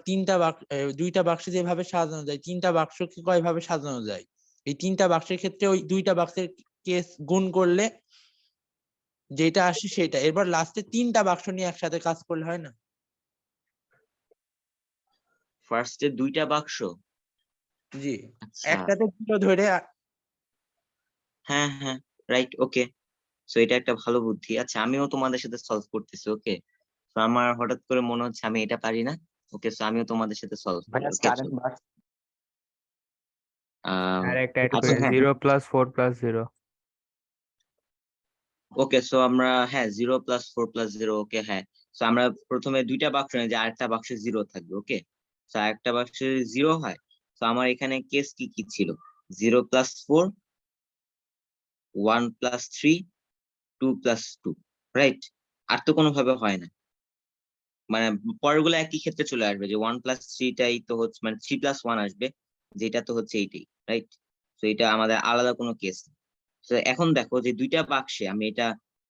Speaker 5: 2টা বাক্স যেভাবে সাজানো যায়, 3টা বাক্সকে কয়ভাবে সাজানো যায়? এই 3টা বাক্সের ক্ষেত্রে ওই 2টা বাক্সের কেস গুণ করলে যেটা আসে সেটা, এবার লাস্টে 3টা বাক্স নিয়ে একসাথে কাজ করলে হয় না?
Speaker 2: ফার্স্টে 2টা বাক্স।
Speaker 5: জি,
Speaker 2: আচ্ছা,
Speaker 5: একটাতে 0 ধরে
Speaker 2: হ্যাঁ হ্যাঁ, রাইট, ওকে। সো এটা একটা ভালো বুদ্ধি। আচ্ছা, আমিও তোমাদের সাথে সলভ করতেছি, ওকে। তো আমার হঠাৎ করে মনে হচ্ছে আমি এটা পারি না। ওকে, সো আমিও তোমাদের সাথে সলভ করি,
Speaker 6: ভাইয়া
Speaker 2: ওকে।
Speaker 6: স্টারের বার
Speaker 4: আর একটা অ্যাড
Speaker 2: আচ্ছা
Speaker 4: করি,
Speaker 2: হ্যাঁ,
Speaker 4: 0 + 4 + 0।
Speaker 2: ওকে। সো আমরা, হ্যাঁ, 0 + 4 + 0, ওকে, হ্যাঁ। সো আমরা প্রথমে 2টা বাক্স নিই, যে আরেকটা বাক্সে 0 থাকবে, ওকে। সো আরেকটা বাক্সে 0 হয়। তো আমার এখানে কেস কি কি ছিল? 0 + 4, 1 + 3, 2 + 2, রাইট? আর তো কোনোভাবে হয় না। মানে পরেরগুলো একই ক্ষেত্রে চলে আসবে, যে 1 + 3 টাই তো হচ্ছে, মানে 3 + 1 আসবে, যেটা তো হচ্ছে এইটাই, রাইট? তো এটা আমাদের আলাদা কোনো কেস। তো এখন দেখো যে 2টা বাক্সে আমি এটা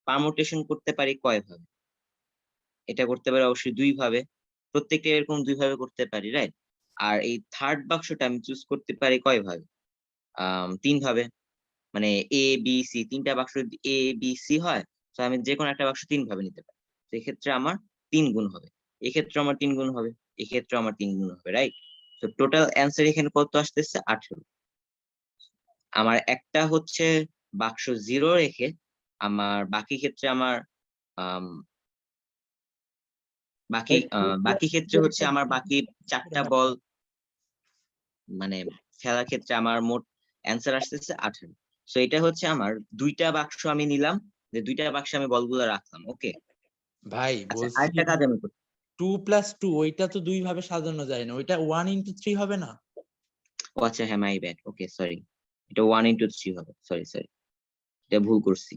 Speaker 2: পারমুটেশন করতে পারি কয় ভাবে? এটা করতে পারি অবশ্যই 2 ভাবে। প্রত্যেকটা এরকম 2 ভাবে করতে পারি, রাইট? আর এই থার্ড বাক্সটা আমি চুজ করতে পারি কয় ভাবে? 3 ভাবে। মানে এ বি সি, 3টা বাক্স যদি এ বি সি হয়, তো আমি যে কোনো একটা বাক্স 3 ভাবে নিতে পারি। সেক্ষেত্রে আমার 3 গুণ হবে, এক্ষেত্রে আমার 3 গুণ হবে, এক্ষেত্রে আমার 3 গুণ হবে, রাইট? তো টোটাল অ্যান্সার এখানে কত আসতেছে? 18। আমার একটা হচ্ছে বাক্স 0 রেখে আমার বাকি ক্ষেত্রে আমার আম, বাকি ক্ষেত্রে হচ্ছে আমার বাকি 4টা বল মানে খেলার ক্ষেত্রে আমার মোট অ্যান্সার আসতেছে 18। সো এটা হচ্ছে আমার 2টা বাক্স আমি নিলাম, যে 2টা বাক্সে আমি বলগুলো রাখলাম, ওকে।
Speaker 5: ভাই
Speaker 2: আচ্ছা,
Speaker 5: বলছি
Speaker 2: আরেকটা কাজ আমি করছি।
Speaker 5: 2 + 2 ওইটা তো 2 ভাবে সাজানো যায় না, ওইটা 1 × 3 হবে না?
Speaker 2: ও আচ্ছা, হ্যাঁ, মাই ব্যাড, ওকে, সরি। এটা 1 × 3 হবে, সরি সরি, এটা ভুল করছি।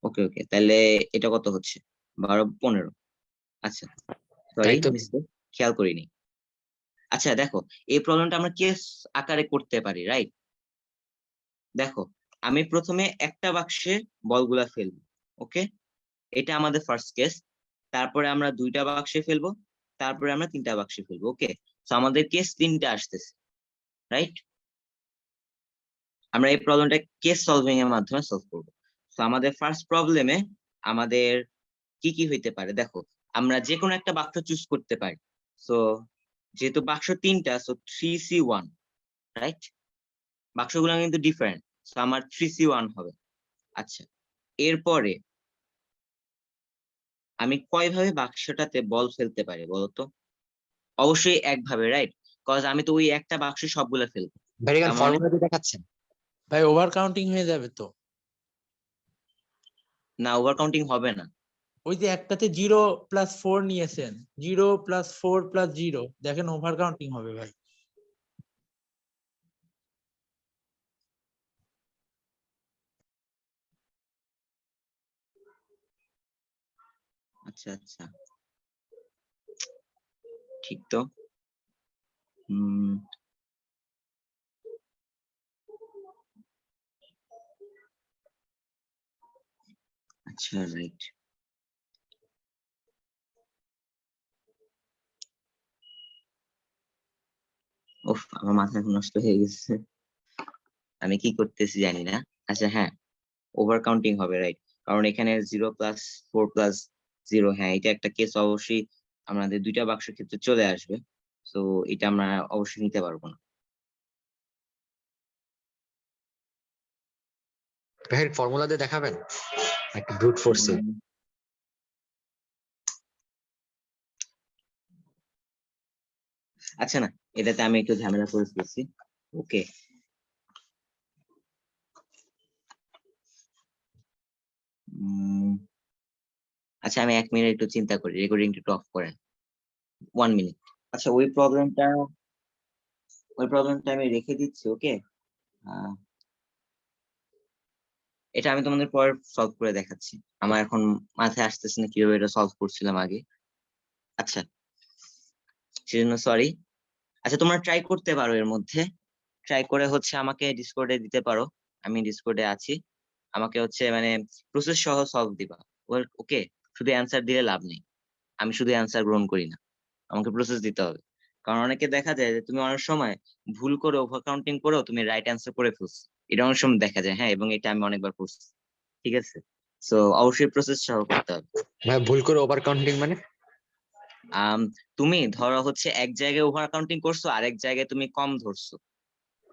Speaker 2: ওকে ওকে, তাহলে এটা কত হচ্ছে? 12 15। আচ্ছা, সরি,
Speaker 1: তাই তো।
Speaker 2: খেয়াল করিনি। আচ্ছা দেখো, এই প্রবলেমটা আমরা কেস আকারে করতে পারি, রাইট? দেখো, আমি প্রথমে একটা বাক্সে বলগুলা ফেলবো, ওকে। এটা আমাদের ফার্স্ট কেস। তারপরে আমরা 2টা বাক্সে ফেলবো, তারপরে আমরা 3টা বাক্সে ফেলবো, ওকে। তো আমাদের কেস 3টা আসতেছে, রাইট? আমরা এই প্রবলেমটা কেস সলভিং এর মাধ্যমে সলভ করবো। তো আমাদের ফার্স্ট প্রবলেমে আমাদের কি কি হইতে পারে দেখো, আমরা যে কোনো একটা বাক্স চুজ করতে পারি। সো যেহেতু বাক্স 3টা, সো 3C1, রাইট? বাক্সগুলো কিন্তু ডিফারেন্ট, সো আমার 3C1 হবে। আচ্ছা, এরপরে আমি কয় ভাবে বাক্সটাতে বল ফেলতে পারি বলতো? অবশ্যই একভাবে, রাইট? কজ আমি তো ওই একটা বাক্সে সবগুলা ফেলবো।
Speaker 1: ভেরি গুড,
Speaker 2: তার মানে
Speaker 1: ফর্মুলা দিয়ে দেখাচ্ছেন?
Speaker 5: ভাই ওভার কাউন্টিং হয়ে যাবে তো।
Speaker 2: না, ওভার কাউন্টিং হবে না।
Speaker 5: ওই যে একটাতে 0 + 4 নিয়েছেন, 0 + 4 + 0, দেখেন ওভার কাউন্টিং হবে ভাই।
Speaker 2: আচ্ছা আচ্ছা, ঠিক তো। হম, আচ্ছা, রাইট। ওফ, আমার মাথা এখন নষ্ট হয়ে গেছে, আমি কি করতেছি জানি না। আচ্ছা হ্যাঁ, ওভার কাউন্টিং হবে, রাইট? কারণ এখানে 0 + 4 + 0, হ্যাঁ, এটা একটা কেস অবশ্যই আমাদের 2টা বাক্সের ক্ষেত্রে চলে আসবে। তো এটা আমরা অবশ্যই নিতে পারবো না।
Speaker 1: ভাই ফর্মুলা দিয়ে দেখাবেন একটা ব্রুট ফোর্সে?
Speaker 2: উম, আচ্ছা না, এটাতে আমি একটু ঝামেলা করে ফেলছি, ওকে। আচ্ছা, আমি 1 মিনিট একটু চিন্তা করি, রেকর্ডিং একটু অফ করেন, 1 মিনিট। আচ্ছা, ওই প্রবলেমটা আমি রেখে দিচ্ছি, ওকে। এটা আমি তোমাদের পরে সলভ করে দেখাচ্ছি। আমার এখন মাথায় আসতেছে না কিভাবে এটা সলভ করছিলাম আগে। আচ্ছা, সেজন্য সরি। আচ্ছা, তোমরা ট্রাই করতে পারো, এর মধ্যে ট্রাই করে হচ্ছে আমাকে ডিসকর্ডে দিতে পারো। আমি ডিসকর্ডে আছি। আমাকে হচ্ছে মানে প্রসেস সহ সলভ দিবা, ওকে। শুধু অ্যান্সার দিলে লাভ নেই, আমি শুধু অ্যান্সার গ্রহণ করি না, আমাকে প্রসেস দিতে হবে। কারণ অনেকে দেখা যায় যে তুমি অনেক সময় ভুল করে ওভার কাউন্টিং করেও তুমি রাইট অ্যান্সার করে ফেলছো, এটা অনেক সময় দেখা যায়, হ্যাঁ, এবং এটা আমি অনেকবার করছি, ঠিক আছে? সো অবশ্যই প্রসেস সহ করতে হবে।
Speaker 1: ভাই ভুল করে ওভার কাউন্টিং মানে?
Speaker 2: তুমি ধরো হচ্ছে এক জায়গায় ওভার কাউন্টিং করছো, আরেক জায়গায় তুমি কম ধরছো,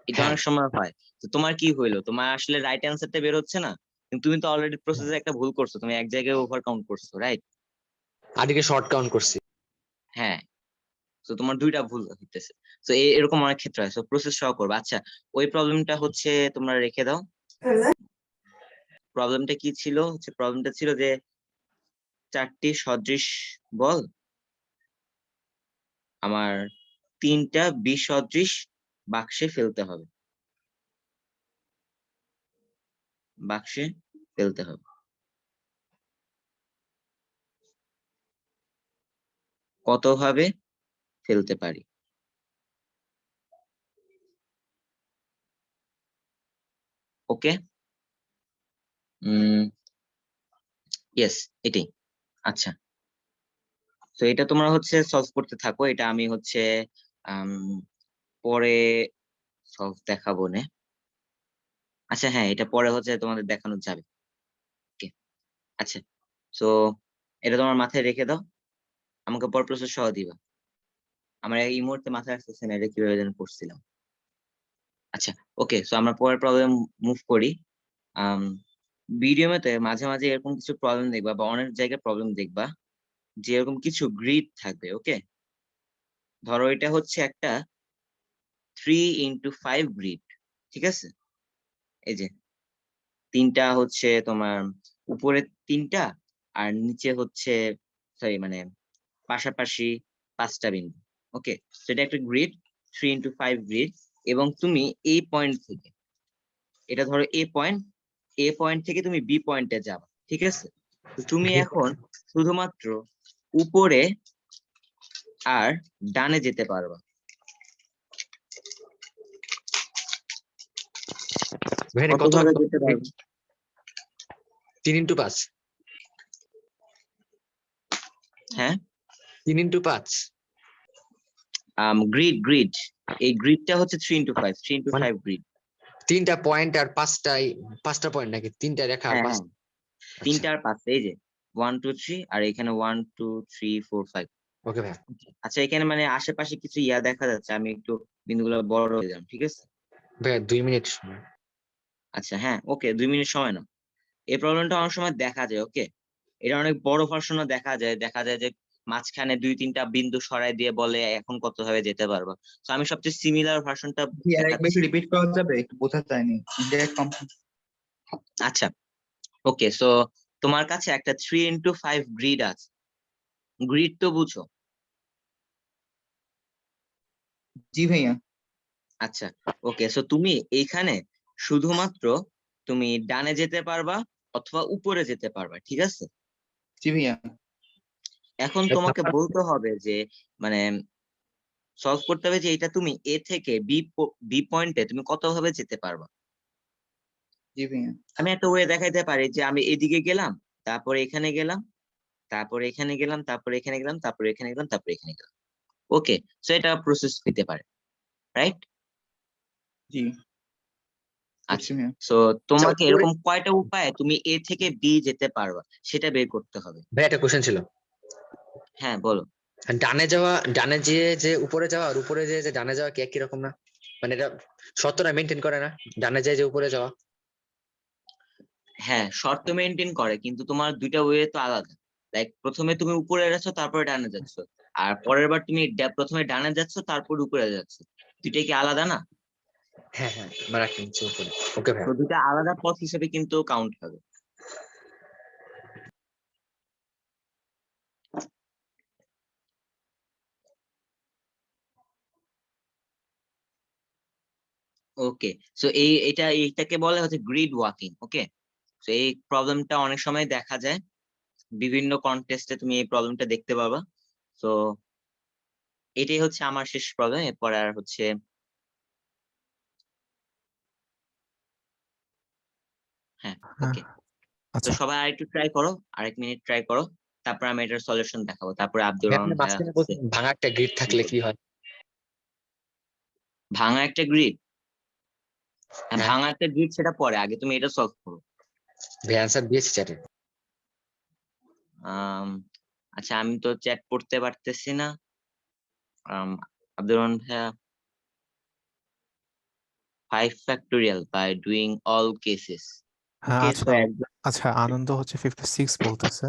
Speaker 2: এটা
Speaker 1: হ্যাঁ।
Speaker 2: অনেক সময় হয়। তো তোমার কি হইলো, তোমার আসলে রাইট অ্যান্সারটা বের হচ্ছে না, কিন্তু তুমি তো অলরেডি প্রসেসে একটা ভুল করছো, তুমি এক জায়গায় ওভার কাউন্ট করছো, রাইট?
Speaker 1: আদিকে শর্ট কাউন্ট করছি।
Speaker 2: হ্যাঁ, তো তোমার দুইটা ভুল হইতেছে। তো এরকম অনেক ক্ষেত্রে হয়, তো প্রসেস সহ করবে। আচ্ছা, ওই প্রবলেমটা হচ্ছে তোমরা রেখে দাও। প্রবলেমটা কি ছিল, হচ্ছে প্রবলেমটা ছিল যে 4টি সদৃশ বল আমার 3টা বিসদৃশ বাক্সে ফেলতে হবে, বাক্সে ফেলতে হবে। কত ভাবে ফেলতে পারি? ওকে, ইয়েস, এটাই। আচ্ছা, তো এটা তোমরা হচ্ছে সলভ করতে থাকো, এটা আমি হচ্ছে আম, পরে সলভ দেখাবো নে। আচ্ছা হ্যাঁ, এটা পরে হচ্ছে তোমাদের দেখানো যাবে। ওকে, আচ্ছা, তো এটা তোমার মাথায় রেখে দাও, আমাকে পর প্রসেস সহ দিবা। আমার এই মুহূর্তে মাথায় আসতেছে না এটা কিভাবে যেন করছিলাম। আচ্ছা, ওকে, সো আমরা পরের প্রবলেম মুভ করি। ভিডিওতে মাঝে মাঝে এরকম কিছু প্রবলেম দেখবা, বা অনেক জায়গায় প্রবলেম দেখবা যে এরকম কিছু গ্রিড থাকবে। ওকে, ধরো এটা হচ্ছে একটা 3x5 গ্রিড, ঠিক আছে? এই যে 3টা হচ্ছে তোমার উপরে 3টা, আর নিচে হচ্ছে সরি মানে পাশাপাশি 5টা বিন্দু। ওকে, সেটা একটা গ্রিড, 3x5 গ্রিড। এবং তুমি এই পয়েন্ট থেকে, এটা ধরো এ পয়েন্ট থেকে তুমি বি পয়েন্টে যাবা, ঠিক আছে? তো তুমি এখন শুধুমাত্র উপরে আর ডানে যেতে পারবা।
Speaker 1: ভাই এটা কত
Speaker 2: কতভাবে যেতে পারবে?
Speaker 1: 3x5?
Speaker 2: হ্যাঁ,
Speaker 1: 3x5
Speaker 2: গ্রিড, এই গ্রিডটা হচ্ছে 3x5 গ্রিড।
Speaker 1: 3টা পয়েন্ট আর 5টা পয়েন্ট নাকি 3টা রেখা আর
Speaker 2: হ্যাঁ
Speaker 1: 5?
Speaker 2: হ্যাঁ, 3টা আর 5টা, এই যে 1 2 3, আর এখানে 1 2 3 4 5।
Speaker 1: ওকে ভাই।
Speaker 2: আচ্ছা, এখানে মানে আশেপাশে কিছু ইয়া দেখা যাচ্ছে, আমি একটু বিন্দুগুলো বড় হয়ে যাম, ঠিক আছে?
Speaker 1: ভাই 2 মিনিট সময়।
Speaker 2: আচ্ছা হ্যাঁ, ওকে, 2 মিনিট সময় নাও। এই প্রবলেমটা অনেক সময় দেখা যায়। ওকে, এটা অনেক বড় ভার্সনও দেখা যায় যে মাঝখানে 2-3টা বিন্দু সরাই দিয়ে বলে এখন কত ভাবে যেতে পারবো। তো আমি সবচেয়ে সিমিলার ভার্সনটা
Speaker 3: আর একবার
Speaker 2: দেখাচ্ছি।
Speaker 3: একটু রিপিট করা যাবে, একটু বোঝা যায়নি। ইনডাইরেক্ট
Speaker 2: আচ্ছা, ওকে, সো তোমার কাছে একটা 3x5 গ্রিড আছে, গ্রিড তো বুঝো?
Speaker 3: জি ভাইয়া।
Speaker 2: আচ্ছা, ওকে, সো তুমি এইখানে শুধুমাত্র তুমি ডানে যেতে পারবা অথবা উপরে যেতে পারবা, ঠিক আছে?
Speaker 3: জি ভাইয়া।
Speaker 2: এখন তোমাকে বলতে হবে যে মানে সলভ করতে হবে যে এটা তুমি এ থেকে বি পয়েন্টে তুমি কত ভাবে যেতে পারবা।
Speaker 3: জি ভাইয়া।
Speaker 2: আমি একটা ওয়ে দেখাইতে পারি যে আমি এদিকে গেলাম, তারপরে এখানে গেলাম, তারপরে এখানে গেলাম, তারপরে এখানে গেলাম, তারপরে এখানে গেলাম, তারপরে এখানে গেলাম। ওকে, সো এটা প্রসেস হইতে পারে, রাইট?
Speaker 3: জি
Speaker 2: আচ্ছা,
Speaker 3: বুঝছি ভাইয়া।
Speaker 2: সো তোমাকে এরকম কয়টা উপায়ে তুমি এ থেকে বি যেতে পারবা সেটা বের করতে হবে।
Speaker 1: ভাই একটা কোশ্চেন ছিল।
Speaker 2: হ্যাঁ বলো।
Speaker 1: ডানে যেয়ে যে উপরে যাওয়া আর উপরে যেয়ে যে ডানে যাওয়া কি একই রকম না? মানে এটা সত্যটা মেনটেন করে না, ডানে যেয়ে যে উপরে যাওয়া?
Speaker 2: হ্যাঁ, শর্ত মেনটেন করে, কিন্তু তোমার দুইটা ওয়ে তো আলাদা। লাইক প্রথমে তুমি উপরে যাচ্ছ, তারপরে ডানে যাচ্ছ, আর পরের বার তুমি প্রথমে ডানে যাচ্ছ, তারপর উপরে যাচ্ছ, দুইটাই কি আলাদা না?
Speaker 1: হ্যাঁ হ্যাঁ, আমার একটা নিচে উপরে। ওকে ভাই।
Speaker 2: তো দুইটা আলাদা পথ হিসেবে কিন্তু কাউন্ট হবে। ওকে, সো এইটাকে বলে হচ্ছে গ্রিড ওয়াকিং। ওকে, তো এই প্রবলেমটা অনেক সময় দেখা যায়, বিভিন্ন কন্টেস্টে তুমি এই প্রবলেমটা দেখতে পাবা। তো এটাই হচ্ছে আমার শেষ প্রবলেম, এরপর আর হচ্ছে হ্যাঁ। ওকে, তো
Speaker 7: আচ্ছা
Speaker 2: সবাই আরেকটু ট্রাই করো, আরেক মিনিট ট্রাই করো, তারপর আমি এটার সলিউশন দেখাবো, তারপরে আব্দুর
Speaker 1: ভাই,
Speaker 2: রহমান
Speaker 1: আপনি
Speaker 2: ভাইয়া
Speaker 1: মাঝখানে
Speaker 2: হচ্ছে
Speaker 1: বলছেন ভাঙা একটা গ্রিড থাকলে কি হয়?
Speaker 2: ভাঙা একটা গ্রিড।
Speaker 1: হ্যাঁ
Speaker 2: ভাঙা একটা গ্রিড সেটা পরে, আগে তুমি এটা সলভ করো।
Speaker 1: ভাই অ্যান্সার দিয়েছি চ্যাটে।
Speaker 2: আচ্ছা আমি তো চ্যাট পড়তে পারতেছি না। আব্দুর রহমান ভাইয়া, 5 factorial by doing all cases.
Speaker 7: হ্যাঁ
Speaker 2: Okay, so
Speaker 7: আচ্ছা আচ্ছা আনন্দ হচ্ছে 56 বলতেছে।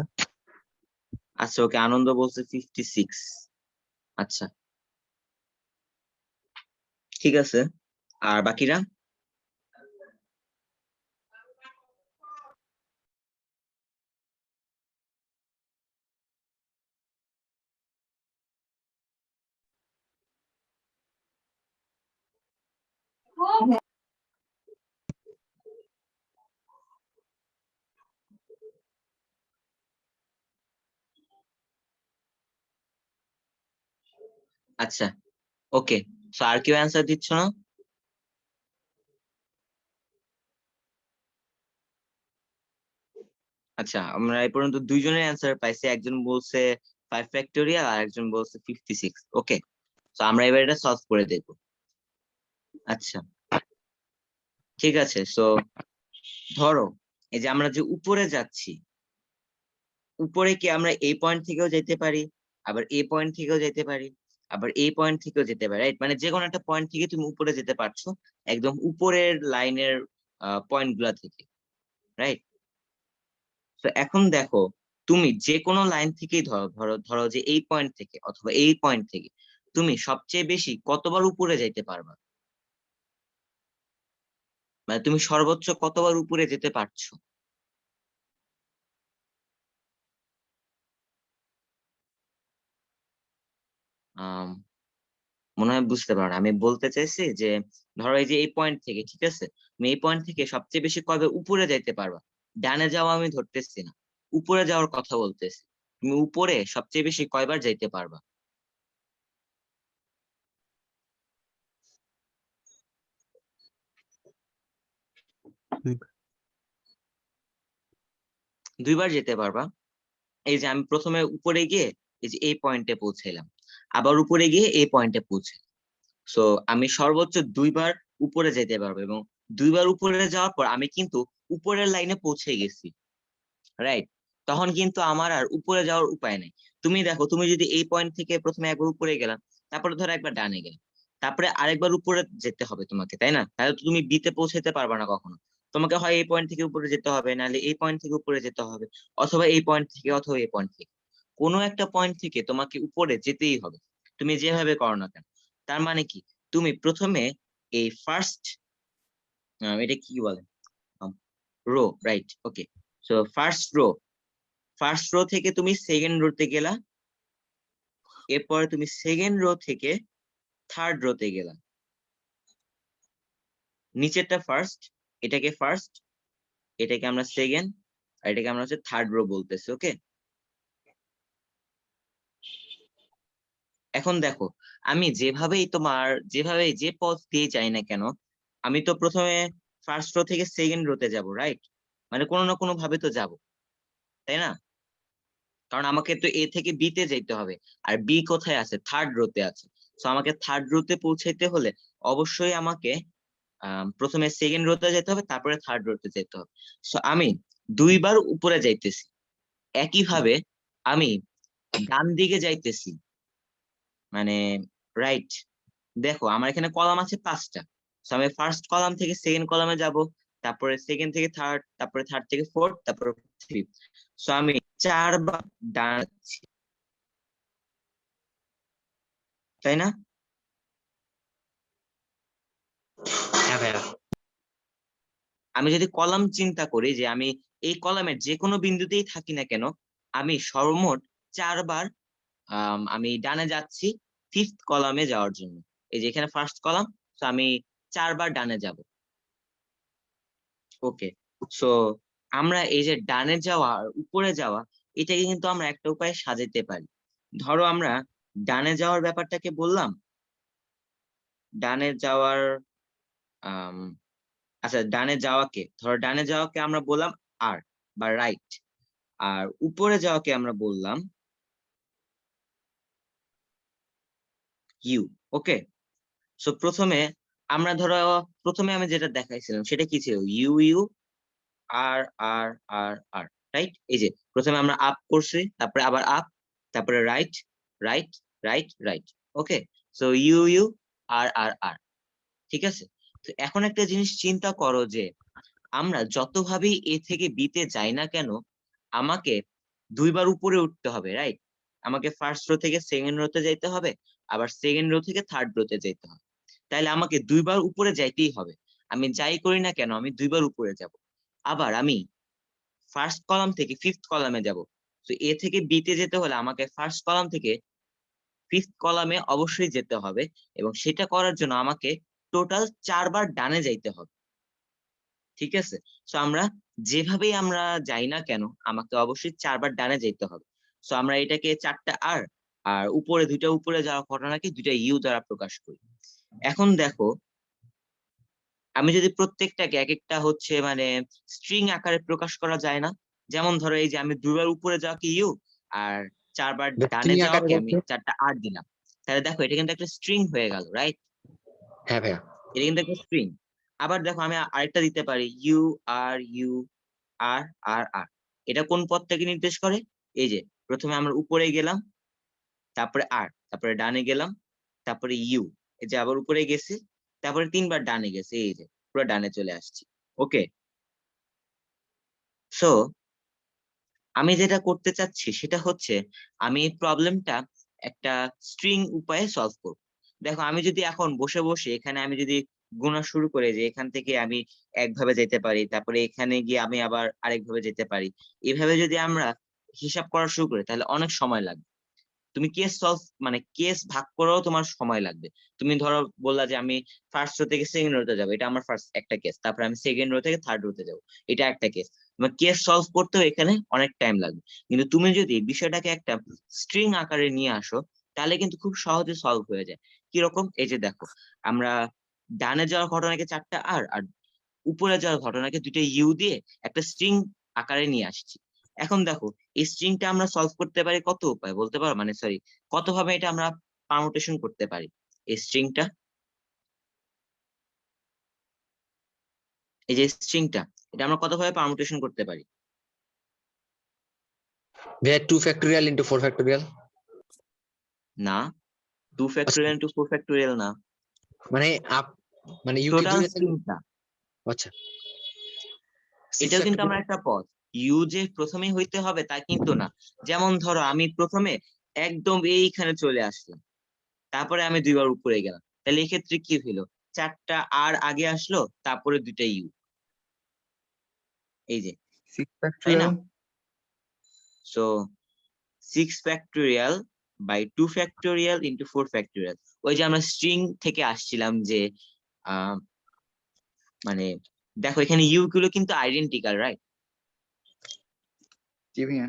Speaker 2: আচ্ছা ওকে, আনন্দ বলছে 56। আচ্ছা ঠিক আছে, আর বাকিরা? আচ্ছা ওকে, সো আর কেউ অ্যান্সার দিচ্ছ না? আচ্ছা আমরা এই পর্যন্ত দুইজনের অ্যান্সার পাইছি, একজন বলছে 5 ফ্যাক্টোরিয়াল আর একজন বলছে 56। ওকে, তো আমরা এবার এটা সলভ করে দেখব। আচ্ছা ঠিক আছে, সো ধরো এই যে আমরা যে উপরে যাচ্ছি, উপরে কি আমরা এই পয়েন্ট থেকেও যেতে পারি, আবার এই পয়েন্ট থেকেও যেতে পারি, আবার এই পয়েন্ট থেকেও যেতে পারি, রাইট? মানে যে কোনো একটা পয়েন্ট থেকে তুমি উপরে যেতে পারছো, একদম উপরের লাইনের পয়েন্ট গুলা থেকে, রাইট? তো এখন দেখো, তুমি যে কোনো লাইন থেকেই ধরো ধরো ধরো যে এই পয়েন্ট থেকে অথবা এই পয়েন্ট থেকে তুমি সবচেয়ে বেশি কতবার উপরে যাইতে পারবা, মানে তুমি সর্বোচ্চ কতবার উপরে যেতে পারছো? আহ মনে হয় বুঝতে পারো না। আমি বলতে চাইছি যে ধরো এই যে এই পয়েন্ট থেকে, ঠিক আছে, তুমি এই পয়েন্ট থেকে সবচেয়ে বেশি কবে উপরে যাইতে পারবা। ডানে যাওয়া আমি ধরতেছি না, উপরে যাওয়ার কথা বলতেছি। তুমি উপরে সবচেয়ে বেশি কয়বার যাইতে পারবা?
Speaker 7: দুইবার।
Speaker 2: 2বার যেতে পারবা। এই যে আমি প্রথমে উপরে গিয়ে এই যে এই পয়েন্টে পৌঁছাইলাম, আবার উপরে গিয়ে এই পয়েন্টে পৌঁছে, সো আমি সর্বোচ্চ 2বার উপরে যেতে পারবো, এবং 2বার উপরে যাওয়ার পর আমি কিন্তু উপরের লাইনে পৌঁছে গেছি, রাইট? তখন কিন্তু আমার আর উপরে যাওয়ার উপায় নেই। তুমি দেখো, তুমি যদি এই পয়েন্ট থেকে প্রথমে একবার উপরে গেলাম, তারপরে ধরো একবার ডানে গেলাম, তারপরে আরেকবার উপরে যেতে হবে তোমাকে, তাই না? তাহলে তো তুমি বিতে পৌঁছাতে পারবে না কখনো। তোমাকে হয় এই পয়েন্ট থেকে উপরে যেতে হবে, নাহলে এই পয়েন্ট থেকে উপরে যেতে হবে, অথবা এই পয়েন্ট থেকে অথবা এই পয়েন্ট থেকে, কোনো একটা পয়েন্ট থেকে তোমাকে উপরে যেতেই হবে, তুমি যেভাবে করো না কেন। তার মানে কি, তুমি প্রথমে এই ফার্স্ট, এটা কি বলে, rho, right? Okay, so first row থেকে তুমি সেকেন্ড রোতে গেলা, এরপরে তুমি সেকেন্ড রো থেকে থার্ড রোতে গেলা। নিচেরটা ফার্স্ট, এটাকে ফার্স্ট, এটাকে আমরা সেকেন্ড, আর এটাকে আমরা হচ্ছে থার্ড রো বলতেছি। ওকে, এখন দেখো, আমি যেভাবে যে পথ দিয়ে যাই না কেন, আমি তো প্রথমে ফার্স্ট রো থেকে সেকেন্ড রোতে যাব, রাইট? মানে কোনো না কোনো ভাবে তো যাব, তাই না? কারণ আমাকে তো এ থেকে বি তে যেতে হবে, আর বি কোথায় আছে? থার্ড রোতে আছে। তো আমাকে থার্ড রোতে পৌঁছাইতে হলে অবশ্যই আমাকে প্রথমে সেকেন্ড রোতে যেতে হবে, তারপরে থার্ড রোতে যেতে হবে। সো আমি 2বার উপরে যাইতেছি। একইভাবে আমি ডান দিকে যাইতেছি, মানে রাইট। দেখো আমার এখানে কলাম আছে 5টা, সো আমি ফার্স্ট কলাম থেকে সেকেন্ড কলামে যাব, তারপরে সেকেন্ড থেকে থার্ড, তারপরে থার্ড থেকে ফোর্থ, তারপরে ফিফথ। সো আমি 4বার ডান যাচ্ছি, তাই না?
Speaker 1: হ্যাঁ ভাইয়া।
Speaker 2: আমি যদি কলাম চিন্তা করি, যে আমি এই কলামের যে কোনো বিন্দুতেই থাকি না কেন, আমি সর্বমোট 4বার আমি ডানে যাচ্ছি ফিফথ কলামে যাওয়ার জন্য। এই যে এখানে ফার্স্ট কলাম, তো আমি 4বার ডানে যাব। ওকে, সো আমরা এই যে ডানে যাওয়া আর উপরে যাওয়া, এটাকে কিন্তু আমরা একটা উপায়ে সাজাতে পারি। ধরো আমরা ডানে যাওয়ার ব্যাপারটাকে বললাম, ডানে যাওয়ার আহ আচ্ছা ডানে যাওয়াকে আমরা বললাম আর বা রাইট, আর উপরে যাওয়াকে আমরা বললাম ইউ। ওকে, সো প্রথমে আমি যেটা দেখাইছিলাম সেটা কি ছিল? U you R R R R. Right? এই যে প্রথমে আমরা আপ করছি, তারপরে আবার আপ, তারপরে right right right right. Okay, so you you R R are, ঠিক আছে? তো এখন একটা জিনিস চিন্তা করো যে আমরা যতভাবেই এ থেকে বিতে যাই না কেন, আমাকে দুইবার উপরে উঠতে হবে, রাইট? আমাকে ফার্স্ট রো থেকে সেকেন্ড রোতে যাইতে হবে, আবার সেকেন্ড রো থেকে থার্ড রোতে যাইতে হবে। তাইলে আমাকে দুইবার উপরে যাইতেই হবে। আমি যাই করি না কেন আমি দুইবার উপরে যাব। আবার আমি ফার্স্ট কলাম থেকে ফিফথ কলামে যাব। তো এ থেকে বি তে যেতে হলে আমাকে ফার্স্ট কলাম থেকে ফিফথ কলামে অবশ্যই যেতে হবে, এবং সেটা করার জন্য আমাকে টোটাল 4 বার ডানে যাইতে হবে, ঠিক আছে? সো আমরা যেভাবেই আমরা যাই না কেন আমাকে অবশ্যই 4 বার ডানে যেতে হবে। সো আমরা এটাকে 4টা আর আর উপরে দুইটা উপরে যাওয়ার ঘটনাকে 2টা ইউ দ্বারা প্রকাশ করি। এখন দেখো, আমি যদি প্রত্যেকটাকে এক একটা হচ্ছে মানে স্ট্রিং আকারে প্রকাশ করা যায় না? যেমন ধরো এই যে আমি দুইবার উপরে যাওয়াকে ইউ, আর 4 বার
Speaker 1: এটা
Speaker 2: ডানে
Speaker 1: string আকারে
Speaker 2: যাওয়াকে আমি
Speaker 1: বলছো?
Speaker 2: 4টা আর দিলাম। তাহলে দেখো এটা কিন্তু একটা স্ট্রিং হয়ে গেল, রাইট?
Speaker 1: হ্যাঁ ভাইয়া।
Speaker 2: এটা কিন্তু একটা স্ট্রিং। আবার দেখো আমি আরেকটা দিতে পারি ইউ আর আর আর আর। এটা কোন পদটাকে নির্দেশ করে? এই যে প্রথমে আমরা উপরে গেলাম, তারপরে আর, তারপরে ডানে গেলাম, তারপরে ইউ, এই যে আবার উপরে গেছি, তারপরে 3বার ডানে গেছে, এই যে পুরো ডানে চলে আসছি। ওকে, সো আমি যেটা করতে চাচ্ছি সেটা হচ্ছে আমি এই প্রবলেমটা একটা স্ট্রিং উপায়ে সলভ করব। দেখো আমি যদি এখন বসে বসে এখানে আমি যদি গোনা শুরু করে যে এখান থেকে আমি একভাবে যেতে পারি, তারপরে এখানে গিয়ে আমি আবার আরেকভাবে যেতে পারি, এভাবে যদি আমরা হিসাব করা শুরু করি তাহলে অনেক সময় লাগবে। তুমি কেস সলভ মানে কেস ভাগ করেও তোমার সময় লাগবে। তুমি ধরো বললা যে আমি ফার্স্ট রো থেকে সেকেন্ড রোতে যাবো, এটা আমার ফার্স্ট একটা কেস, তারপরে আমি সেকেন্ড রো থেকে থার্ড রোতে যাবো, এটা একটা কেস। তোমার কেস সলভ করতেও এখানে অনেক টাইম লাগবে। কিন্তু তুমি যদি বিষয়টাকে একটা স্ট্রিং আকারে নিয়ে আসো তাহলে কিন্তু খুব সহজে সলভ হয়ে যায়। কিরকম? এই যে দেখো, আমরা ডানে যাওয়ার ঘটনাকে 4টা আর আর উপরে যাওয়ার ঘটনাকে 2টা ইউ দিয়ে একটা স্ট্রিং আকারে নিয়ে আসছি। এখন দেখো এই স্ট্রিংটা আমরা সলভ করতে পারি কত উপায় বলতে পারো, মানে সরি, কত ভাবে এটা আমরা পারমুটেশন করতে পারি এই স্ট্রিংটা? এই যে স্ট্রিংটা, এটা আমরা কত ভাবে পারমুটেশন করতে পারি?
Speaker 1: ভাইয়া 2 ফ্যাক্টোরিয়াল ইন্টু 4 ফ্যাক্টোরিয়াল।
Speaker 2: না, 2 ফ্যাক্টোরিয়াল টু 4 ফ্যাক্টোরিয়াল না,
Speaker 1: মানে আপ মানে ইউ কি
Speaker 2: টোটাল
Speaker 1: 2 আছে?
Speaker 2: স্ট্রিংটা।
Speaker 1: আচ্ছা, 6
Speaker 2: এটাও কিন্তু আমরা
Speaker 1: ফ্যাক্টোরিয়াল।
Speaker 2: একটা পথ, ইউ যে প্রথমেই হইতে হবে তা কিন্তু না। যেমন ধরো আমি প্রথমে একদম এইখানে চলে আসলাম, তারপরে আমি দুইবার উপরে গেলাম, তাহলে এই ক্ষেত্রে কি হইলো? 4টা আর আগে আসলো, তারপরে 2টা ইউ, এই যে,
Speaker 3: 6
Speaker 2: তাই না?
Speaker 3: factorial.
Speaker 2: So 6 factorial by 2 factorial into 4 factorial. ওই যে আমরা স্ট্রিং থেকে আসছিলাম যে আহ মানে দেখো এখানে ইউ গুলো কিন্তু আইডেন্টিক্যাল, রাইট?
Speaker 3: জি ভাইয়া।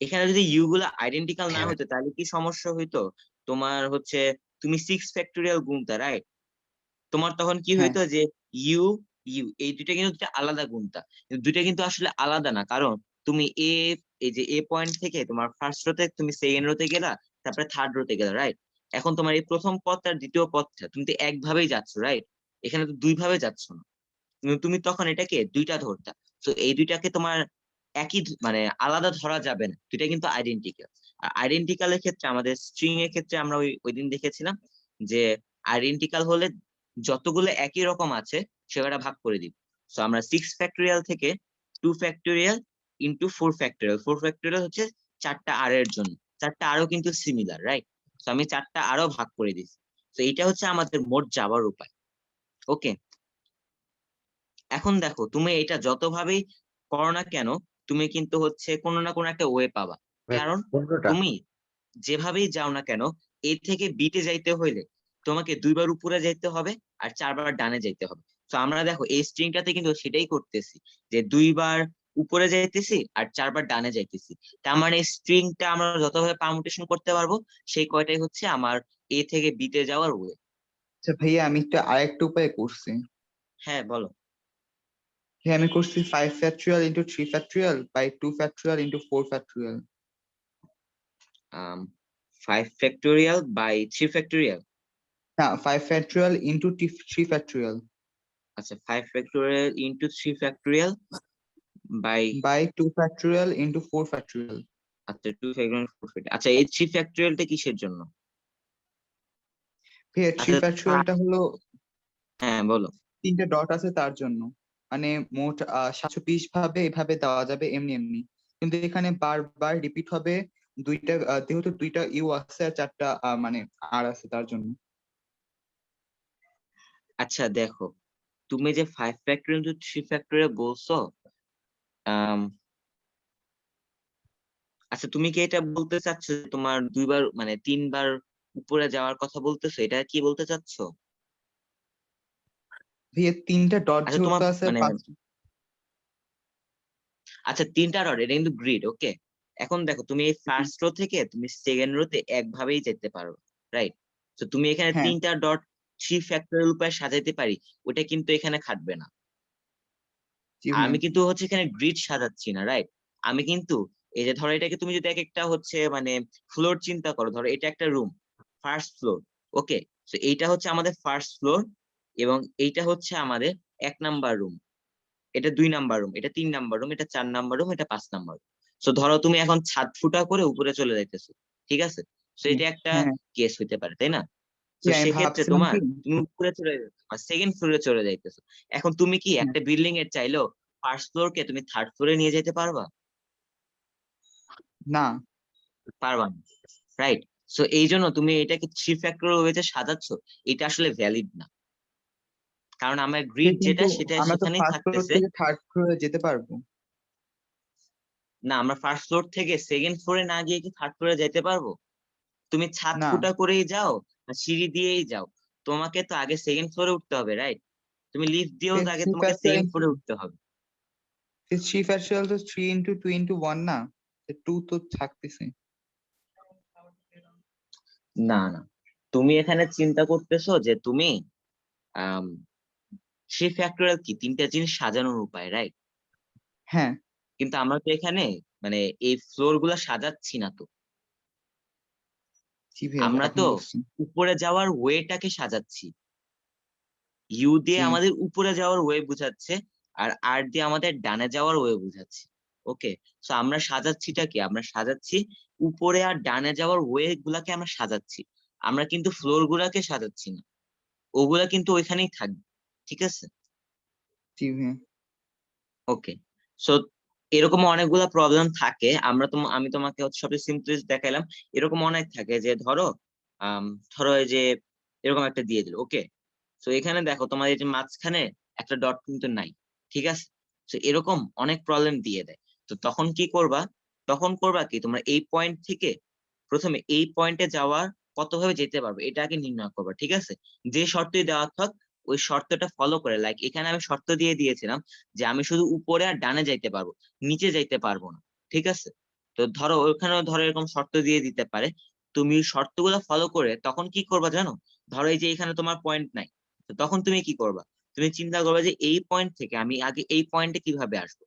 Speaker 2: এখানে যদি ইউ গুলো আইডেন্টিক্যাল না
Speaker 1: হ্যাঁ
Speaker 2: হতো তাহলে কি সমস্যা হইতো? তোমার হচ্ছে তুমি 6 ফ্যাক্টোরিয়াল গুনতা, রাইট? তোমার তখন কি
Speaker 3: হ্যাঁ।
Speaker 2: হইতো যে ইউ ইউ এই দুইটা কিন্তু দুইটা আলাদা গুণতা, কিন্তু দুইটা কিন্তু আসলে আলাদা না, কারণ তুমি এই যে এ পয়েন্ট থেকে তোমার ফার্স্ট রোতে তুমি সেকেন্ড রোতে গেলা, তারপরে থার্ড রোতে গেলা, রাইট? এখন তোমার এই প্রথম পথটা আর দ্বিতীয় পথটা তুমি তো একভাবেই যাচ্ছ, রাইট? এখানে তো দুই ভাবে যাচ্ছ না, কিন্তু তুমি তখন এটাকে দুইটা ধরতা। তো এই দুইটাকে তোমার মানে আলাদা ধরা যাবে না, দুইটা কিন্তু আইডেন্টিক্যাল। আর আইডেন্টিক্যালের ক্ষেত্রে আমাদের স্ট্রিং এর ক্ষেত্রে আমরা ওই দিন দেখেছিলাম যে আইডেন্টিক্যাল হলে যতগুলো একই রকম আছে সেটা ভাগ করে দিব। সো আমরা 6 ফ্যাক্টোরিয়াল থেকে 2 ফ্যাক্টোরিয়াল ইন্টু 4 ফ্যাক্টোরিয়াল, 4 ফ্যাক্টোরিয়াল হচ্ছে 4টা আর এর জন্য, 4টা আরও কিন্তু সিমিলার, রাইট? তো আমি 4টা আরও ভাগ করে দিচ্ছি। তো এটা হচ্ছে আমাদের মোট যাবার উপায়। ওকে, এখন দেখো তুমি এটা যতভাবেই করো না কেন তুমি কিন্তু হচ্ছে কোনো না কোনো একটা ওয়ে পাবা।
Speaker 1: ভাই,
Speaker 2: কারণ
Speaker 1: 15টা।
Speaker 2: তুমি যেভাবেই যাও না কেন এ থেকে বিতে যাইতে হইলে তোমাকে দুইবার উপরে যাইতে হবে আর 4বার ডানে যাইতে হবে। তো আমরা দেখো এই স্ট্রিংটাতে কিন্তু সেটাই করতেছি, যে দুইবার উপরে যাইতেছি আর 4বার ডানে যাইতেছি। তার মানে স্ট্রিংটা আমরা যতভাবে পারমুটেশন করতে পারবো সেই কয়টাই হচ্ছে আমার এ থেকে বিতে যাওয়ার ওয়ে।
Speaker 3: আচ্ছা ভাইয়া, আমি আরেকটা উপায় করছি।
Speaker 2: হ্যাঁ বলো।
Speaker 3: হ্যাঁ, আমি করছি 5 factorial into 3 factorial by 2 factorial into 4 factorial.
Speaker 2: 5 factorial by 3 factorial.
Speaker 3: না, 5 factorial into 3 factorial.
Speaker 2: আচ্ছা, 5 factorial into 3 factorial by
Speaker 3: by 2 factorial into 4 factorial.
Speaker 2: আচ্ছা 2 ফ্যাক্টরিয়াল 4 ফ্যাক্টরিয়াল। আচ্ছা এই 3 ফ্যাক্টরিয়ালটা কিসের জন্য?
Speaker 3: ভাইয়া 3
Speaker 2: আচ্ছা
Speaker 3: factorialটা হলো
Speaker 2: হ্যাঁ বলো।
Speaker 3: 3টে ডট আছে তার জন্য, মানে মোট 720 ভাবে এভাবে দেওয়া যাবে এমনি এমনি, কিন্তু এখানে বারবার রিপিট হবে দুইটা, যেহেতু দুইটা ইউ আছে আর 4টা মানে আর আছে তার জন্য।
Speaker 2: আচ্ছা দেখো, তুমি যে 5 ফ্যাক্টরিয়াল ইনটু 3 ফ্যাক্টরিয়াল বলছো, আম, আচ্ছা তুমি কি এটা বলতে চাচ্ছ যে তোমার 2বার মানে 3বার উপরে যাওয়ার কথা বলতেছো, এটা কি বলতে চাচ্ছো?
Speaker 3: ভাইয়া 3টা ডট
Speaker 2: আচ্ছা
Speaker 3: যেহেতু
Speaker 2: তোমার
Speaker 3: আছে
Speaker 2: মানে আচ্ছা 3টা রড, এটা কিন্তু গ্রিড, ওকে। এখন দেখো তুমি এই ফার্স্ট রো থেকে তুমি সেকেন্ড রোতে একভাবেই যেতে পারো, রাইট? তো তুমি এখানে
Speaker 3: হ্যাঁ
Speaker 2: 3টা ডট 3 ফ্যাক্টরিয়াল উপরে সাজাইতে পারি, ওটা কিন্তু এখানে খাটবে না।
Speaker 3: জি
Speaker 2: আর
Speaker 3: ভাইয়া,
Speaker 2: আমি কিন্তু হচ্ছে এখানে গ্রিড সাজাচ্ছি না, রাইট? আমি কিন্তু এই যে ধরো এটাকে তুমি যদি এক একটা হচ্ছে মানে ফ্লোর চিন্তা করো, ধরো এটা একটা রুম, ফার্স্ট ফ্লোর, ওকে। তো এইটা হচ্ছে আমাদের ফার্স্ট ফ্লোর এবং এইটা হচ্ছে আমাদের 1 নাম্বার রুম, এটা 2 নাম্বার রুম, এটা 3 নাম্বার রুম, এটা 4 নাম্বার রুম, এটা 5 নাম্বার। তো ধরো তুমি এখন ছাদ ফুটা করে উপরে চলে যাইতেছো, ঠিক আছে? তো এটা একটা
Speaker 3: হ্যাঁ
Speaker 2: কেস হইতে পারে, তাই না? তো
Speaker 3: হ্যাঁ, আমি
Speaker 2: সেক্ষেত্রে
Speaker 3: ভাবছিলাম
Speaker 2: তোমার
Speaker 3: কি,
Speaker 2: তুমি উপরে চলে সেকেন্ড ফ্লোরে চলে যাইতেছো। এখন তুমি কি
Speaker 3: হ্যাঁ,
Speaker 2: একটা বিল্ডিং এর চাইলেও ফার্স্ট ফ্লোর কে তুমি থার্ড ফ্লোরে নিয়ে যেতে পারবা?
Speaker 3: না
Speaker 2: পারবা না, রাইট? সো এই জন্য তুমি এটাকে 3 ফ্যাক্টরিয়াল ওয়েতে সাজাচ্ছ, এটা আসলে ভ্যালিড না, কারণ আমার গ্রিড
Speaker 3: কিন্তু
Speaker 2: যেটা সেটা
Speaker 3: আমরা তো
Speaker 2: সেখানেই
Speaker 3: ফার্স্ট ফ্লোর
Speaker 2: থাকতেছে।
Speaker 3: থেকে থার্ড ফ্লোরে যেতে পারবো।
Speaker 2: না, আমরা ফার্স্ট ফ্লোর থেকে সেকেন্ড ফ্লোরে না গিয়ে কি থার্ড ফ্লোরে যেতে পারবো? তুমি ছাদ
Speaker 3: না,
Speaker 2: ফুটা করেই যাও না সিঁড়ি দিয়েই যাও, তোমাকে তো আগে সেকেন্ড ফ্লোরে উঠতে হবে, রাইট? তুমি লিফট দিয়েও তো আগে
Speaker 3: থ্রি
Speaker 2: তোমাকে
Speaker 3: ফ্যাক্টরিয়াল,
Speaker 2: সেকেন্ড ফ্লোরে উঠতে হবে।
Speaker 3: 3 ফ্যাক্টরিয়াল তো 3 into 2 into 1 না, 2 তো থাকতেছে।
Speaker 2: না না, তুমি এখানে চিন্তা করতেছো যে তুমি আহ 3 ফ্যাক্টরিয়াল কি 3টা জিনিস সাজানোর উপায়, রাইট?
Speaker 3: হ্যাঁ
Speaker 2: কিন্তু আমরা তো এখানে মানে এই ফ্লোর গুলা সাজাচ্ছি না তো,
Speaker 3: জি ভাইয়া,
Speaker 2: আমরা
Speaker 3: এখন
Speaker 2: তো
Speaker 3: বুঝছি।
Speaker 2: উপরে যাওয়ার ওয়েটাকে সাজাচ্ছি। ইউ দিয়ে
Speaker 3: জি
Speaker 2: আমাদের উপরে যাওয়ার ওয়ে বুঝাচ্ছে, আর আর দিয়ে আমাদের ডানে যাওয়ার ওয়ে বুঝাচ্ছে, ওকে। তো আমরা সাজাচ্ছিটা কি, আমরা সাজাচ্ছি উপরে আর ডানে যাওয়ার ওয়ে গুলাকে আমরা সাজাচ্ছি, আমরা কিন্তু ফ্লোর গুলাকে সাজাচ্ছি না, ওগুলা কিন্তু ওইখানেই থাকবে, ঠিক আছে?
Speaker 3: জি ভাইয়া,
Speaker 2: ওকে। সো এরকম অনেকগুলা প্রবলেম থাকে, আমি তোমাকে হচ্ছে সবচেয়ে সিম্পলেস্ট দেখাইলাম। এরকম অনেক থাকে যে ধরো ধরো এই যে এরকম একটা দিয়ে দিল, ওকে। তো এখানে দেখো তোমার এই যে মাঝখানে একটা ডট কিন্তু নাই, ঠিক আছে? তো এরকম অনেক প্রবলেম দিয়ে দেয়। তো তখন কি করবা, তখন করবা কি, তোমরা এই পয়েন্ট থেকে প্রথমে এই পয়েন্টে যাওয়ার কতভাবে যেতে পারবে এটা আগে নির্ণয় করবা, ঠিক আছে? যে শর্তই দেওয়া থাক ওই শর্তটা ফলো করে, লাইক এখানে আমি শর্ত দিয়ে দিয়েছিলাম যে আমি শুধু উপরে আর ডানে যাইতে পারবো, নিচে যাইতে পারবো না, ঠিক আছে? তো ধরো ওখানেও ধরো এরকম শর্ত দিয়ে দিতে পারে, তুমি শর্তগুলো ফলো করে তখন কি করবা জানো? ধরো এই যে এখানে তোমার পয়েন্ট নাই, তো তখন তুমি কি করবা, তুমি চিন্তা করবে যে এই পয়েন্ট থেকে আমি আগে এই পয়েন্টে কিভাবে আসবো,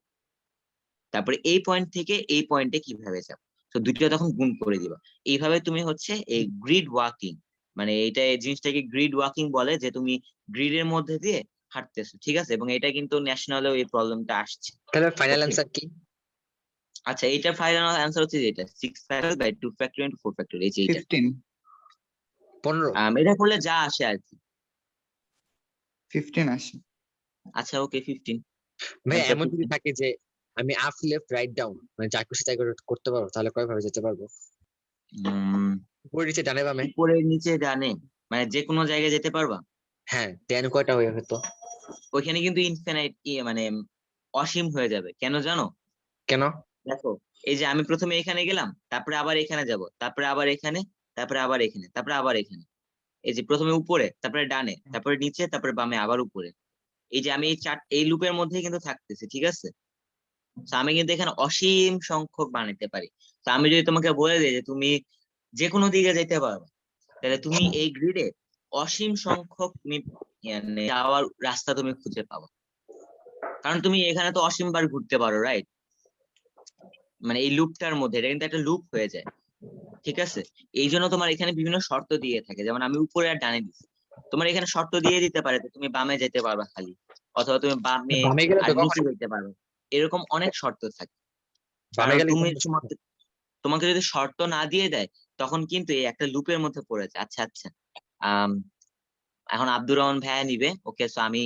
Speaker 2: তারপরে এই পয়েন্ট থেকে এই পয়েন্টে কিভাবে যাবো। তো দুটো তখন গুণ করে দিবা। এইভাবে তুমি হচ্ছে এই গ্রিড ওয়াকিং, মানে এটা এই জিনিসটাকে গ্রিড ওয়াকিং বলে, যে তুমি গ্রিডের মধ্যে দিয়ে হাঁটতেছো, ঠিক আছে? এবং এটা কিন্তু ন্যাশনালেও এই প্রবলেমটা আসছে,
Speaker 1: তাহলে ফাইনাল
Speaker 2: ওকে।
Speaker 1: অ্যান্সার কি?
Speaker 2: আচ্ছা এইটা ফাইনাল অ্যান্সার হচ্ছে যেটা 6 factorial by 2 factorial into 4 factorial, এই যে এইটা।
Speaker 3: 15
Speaker 2: এটা করলে যা আসে আর কি।
Speaker 3: 15 আসে।
Speaker 2: আচ্ছা ওকে 15,
Speaker 1: ভাই
Speaker 2: অ্যান্সার
Speaker 1: এমন যদি
Speaker 2: 15।
Speaker 1: থাকে যে আমি আপ লেফট রাইট ডাউন মানে যা খুশি তাই করতে পারবো, তাহলে কয় ভাবে যেতে পারবো? উপরে নিচে ডানে বামে?
Speaker 2: উপরে নিচে ডানে মানে যে কোনো জায়গায় যেতে পারবা।
Speaker 1: হ্যাঁ, দেন কয়টা হয়ে হতো?
Speaker 2: ওইখানে কিন্তু ইনফিনাইট মানে অসীম হয়ে যাবে, কেন জানো?
Speaker 1: কেন?
Speaker 2: দেখো এই যে আমি প্রথমে এখানে গেলাম, তারপরে আবার এখানে যাব, তারপরে আবার এখানে, তারপরে আবার এখানে, তারপরে আবার এখানে। এই যে প্রথমে উপরে, তারপরে ডানে, তারপরে নিচে, তারপরে বামে, আবার উপরে। এই যে আমি এই লুপের মধ্যে কিন্তু থাকতেছি, ঠিক আছে? তো আমি কিন্তু এখানে অসীম সংখ্যক বানাতে পারি। তো আমি যদি তোমাকে বলে দিই যে তুমি যে কোনো দিকে যেতে পারবে, তাহলে তুমি এই গ্রিডে অসীম সংখ্যক তুমি মানে যাওয়ার রাস্তা তুমি খুঁজে পাবো, কারণ তুমি এখানে তো অসীম বার ঘুরতে পারো, রাইট? মানে এই লুপটার মধ্যে এটা কিন্তু একটা লুপ হয়ে যায়, ঠিক আছে? এই জন্য তোমার এখানে বিভিন্ন শর্ত দিয়ে থাকে, যেমন আমি উপরে আর ডানে দিচ্ছি, তোমার এখানে শর্ত দিয়ে দিতে পারে যে তুমি বামে যেতে পারবা খালি, অথবা তুমি বামে
Speaker 1: বামে গেলে
Speaker 2: আর
Speaker 1: তো
Speaker 2: নিচে
Speaker 1: কখনই
Speaker 2: যেতে পারবে। এরকম অনেক শর্ত থাকে।
Speaker 1: বামে
Speaker 2: কারণ
Speaker 1: গেলে
Speaker 2: তুমি
Speaker 1: এখানে
Speaker 2: তোমাকে যদি শর্ত না দিয়ে দেয় তখন কিন্তু এই একটা লুপের মধ্যে পড়ে যায়। আচ্ছা আচ্ছা, এখন আব্দুর রহমান ভাইয়া নিবে। ওকে, সো আমি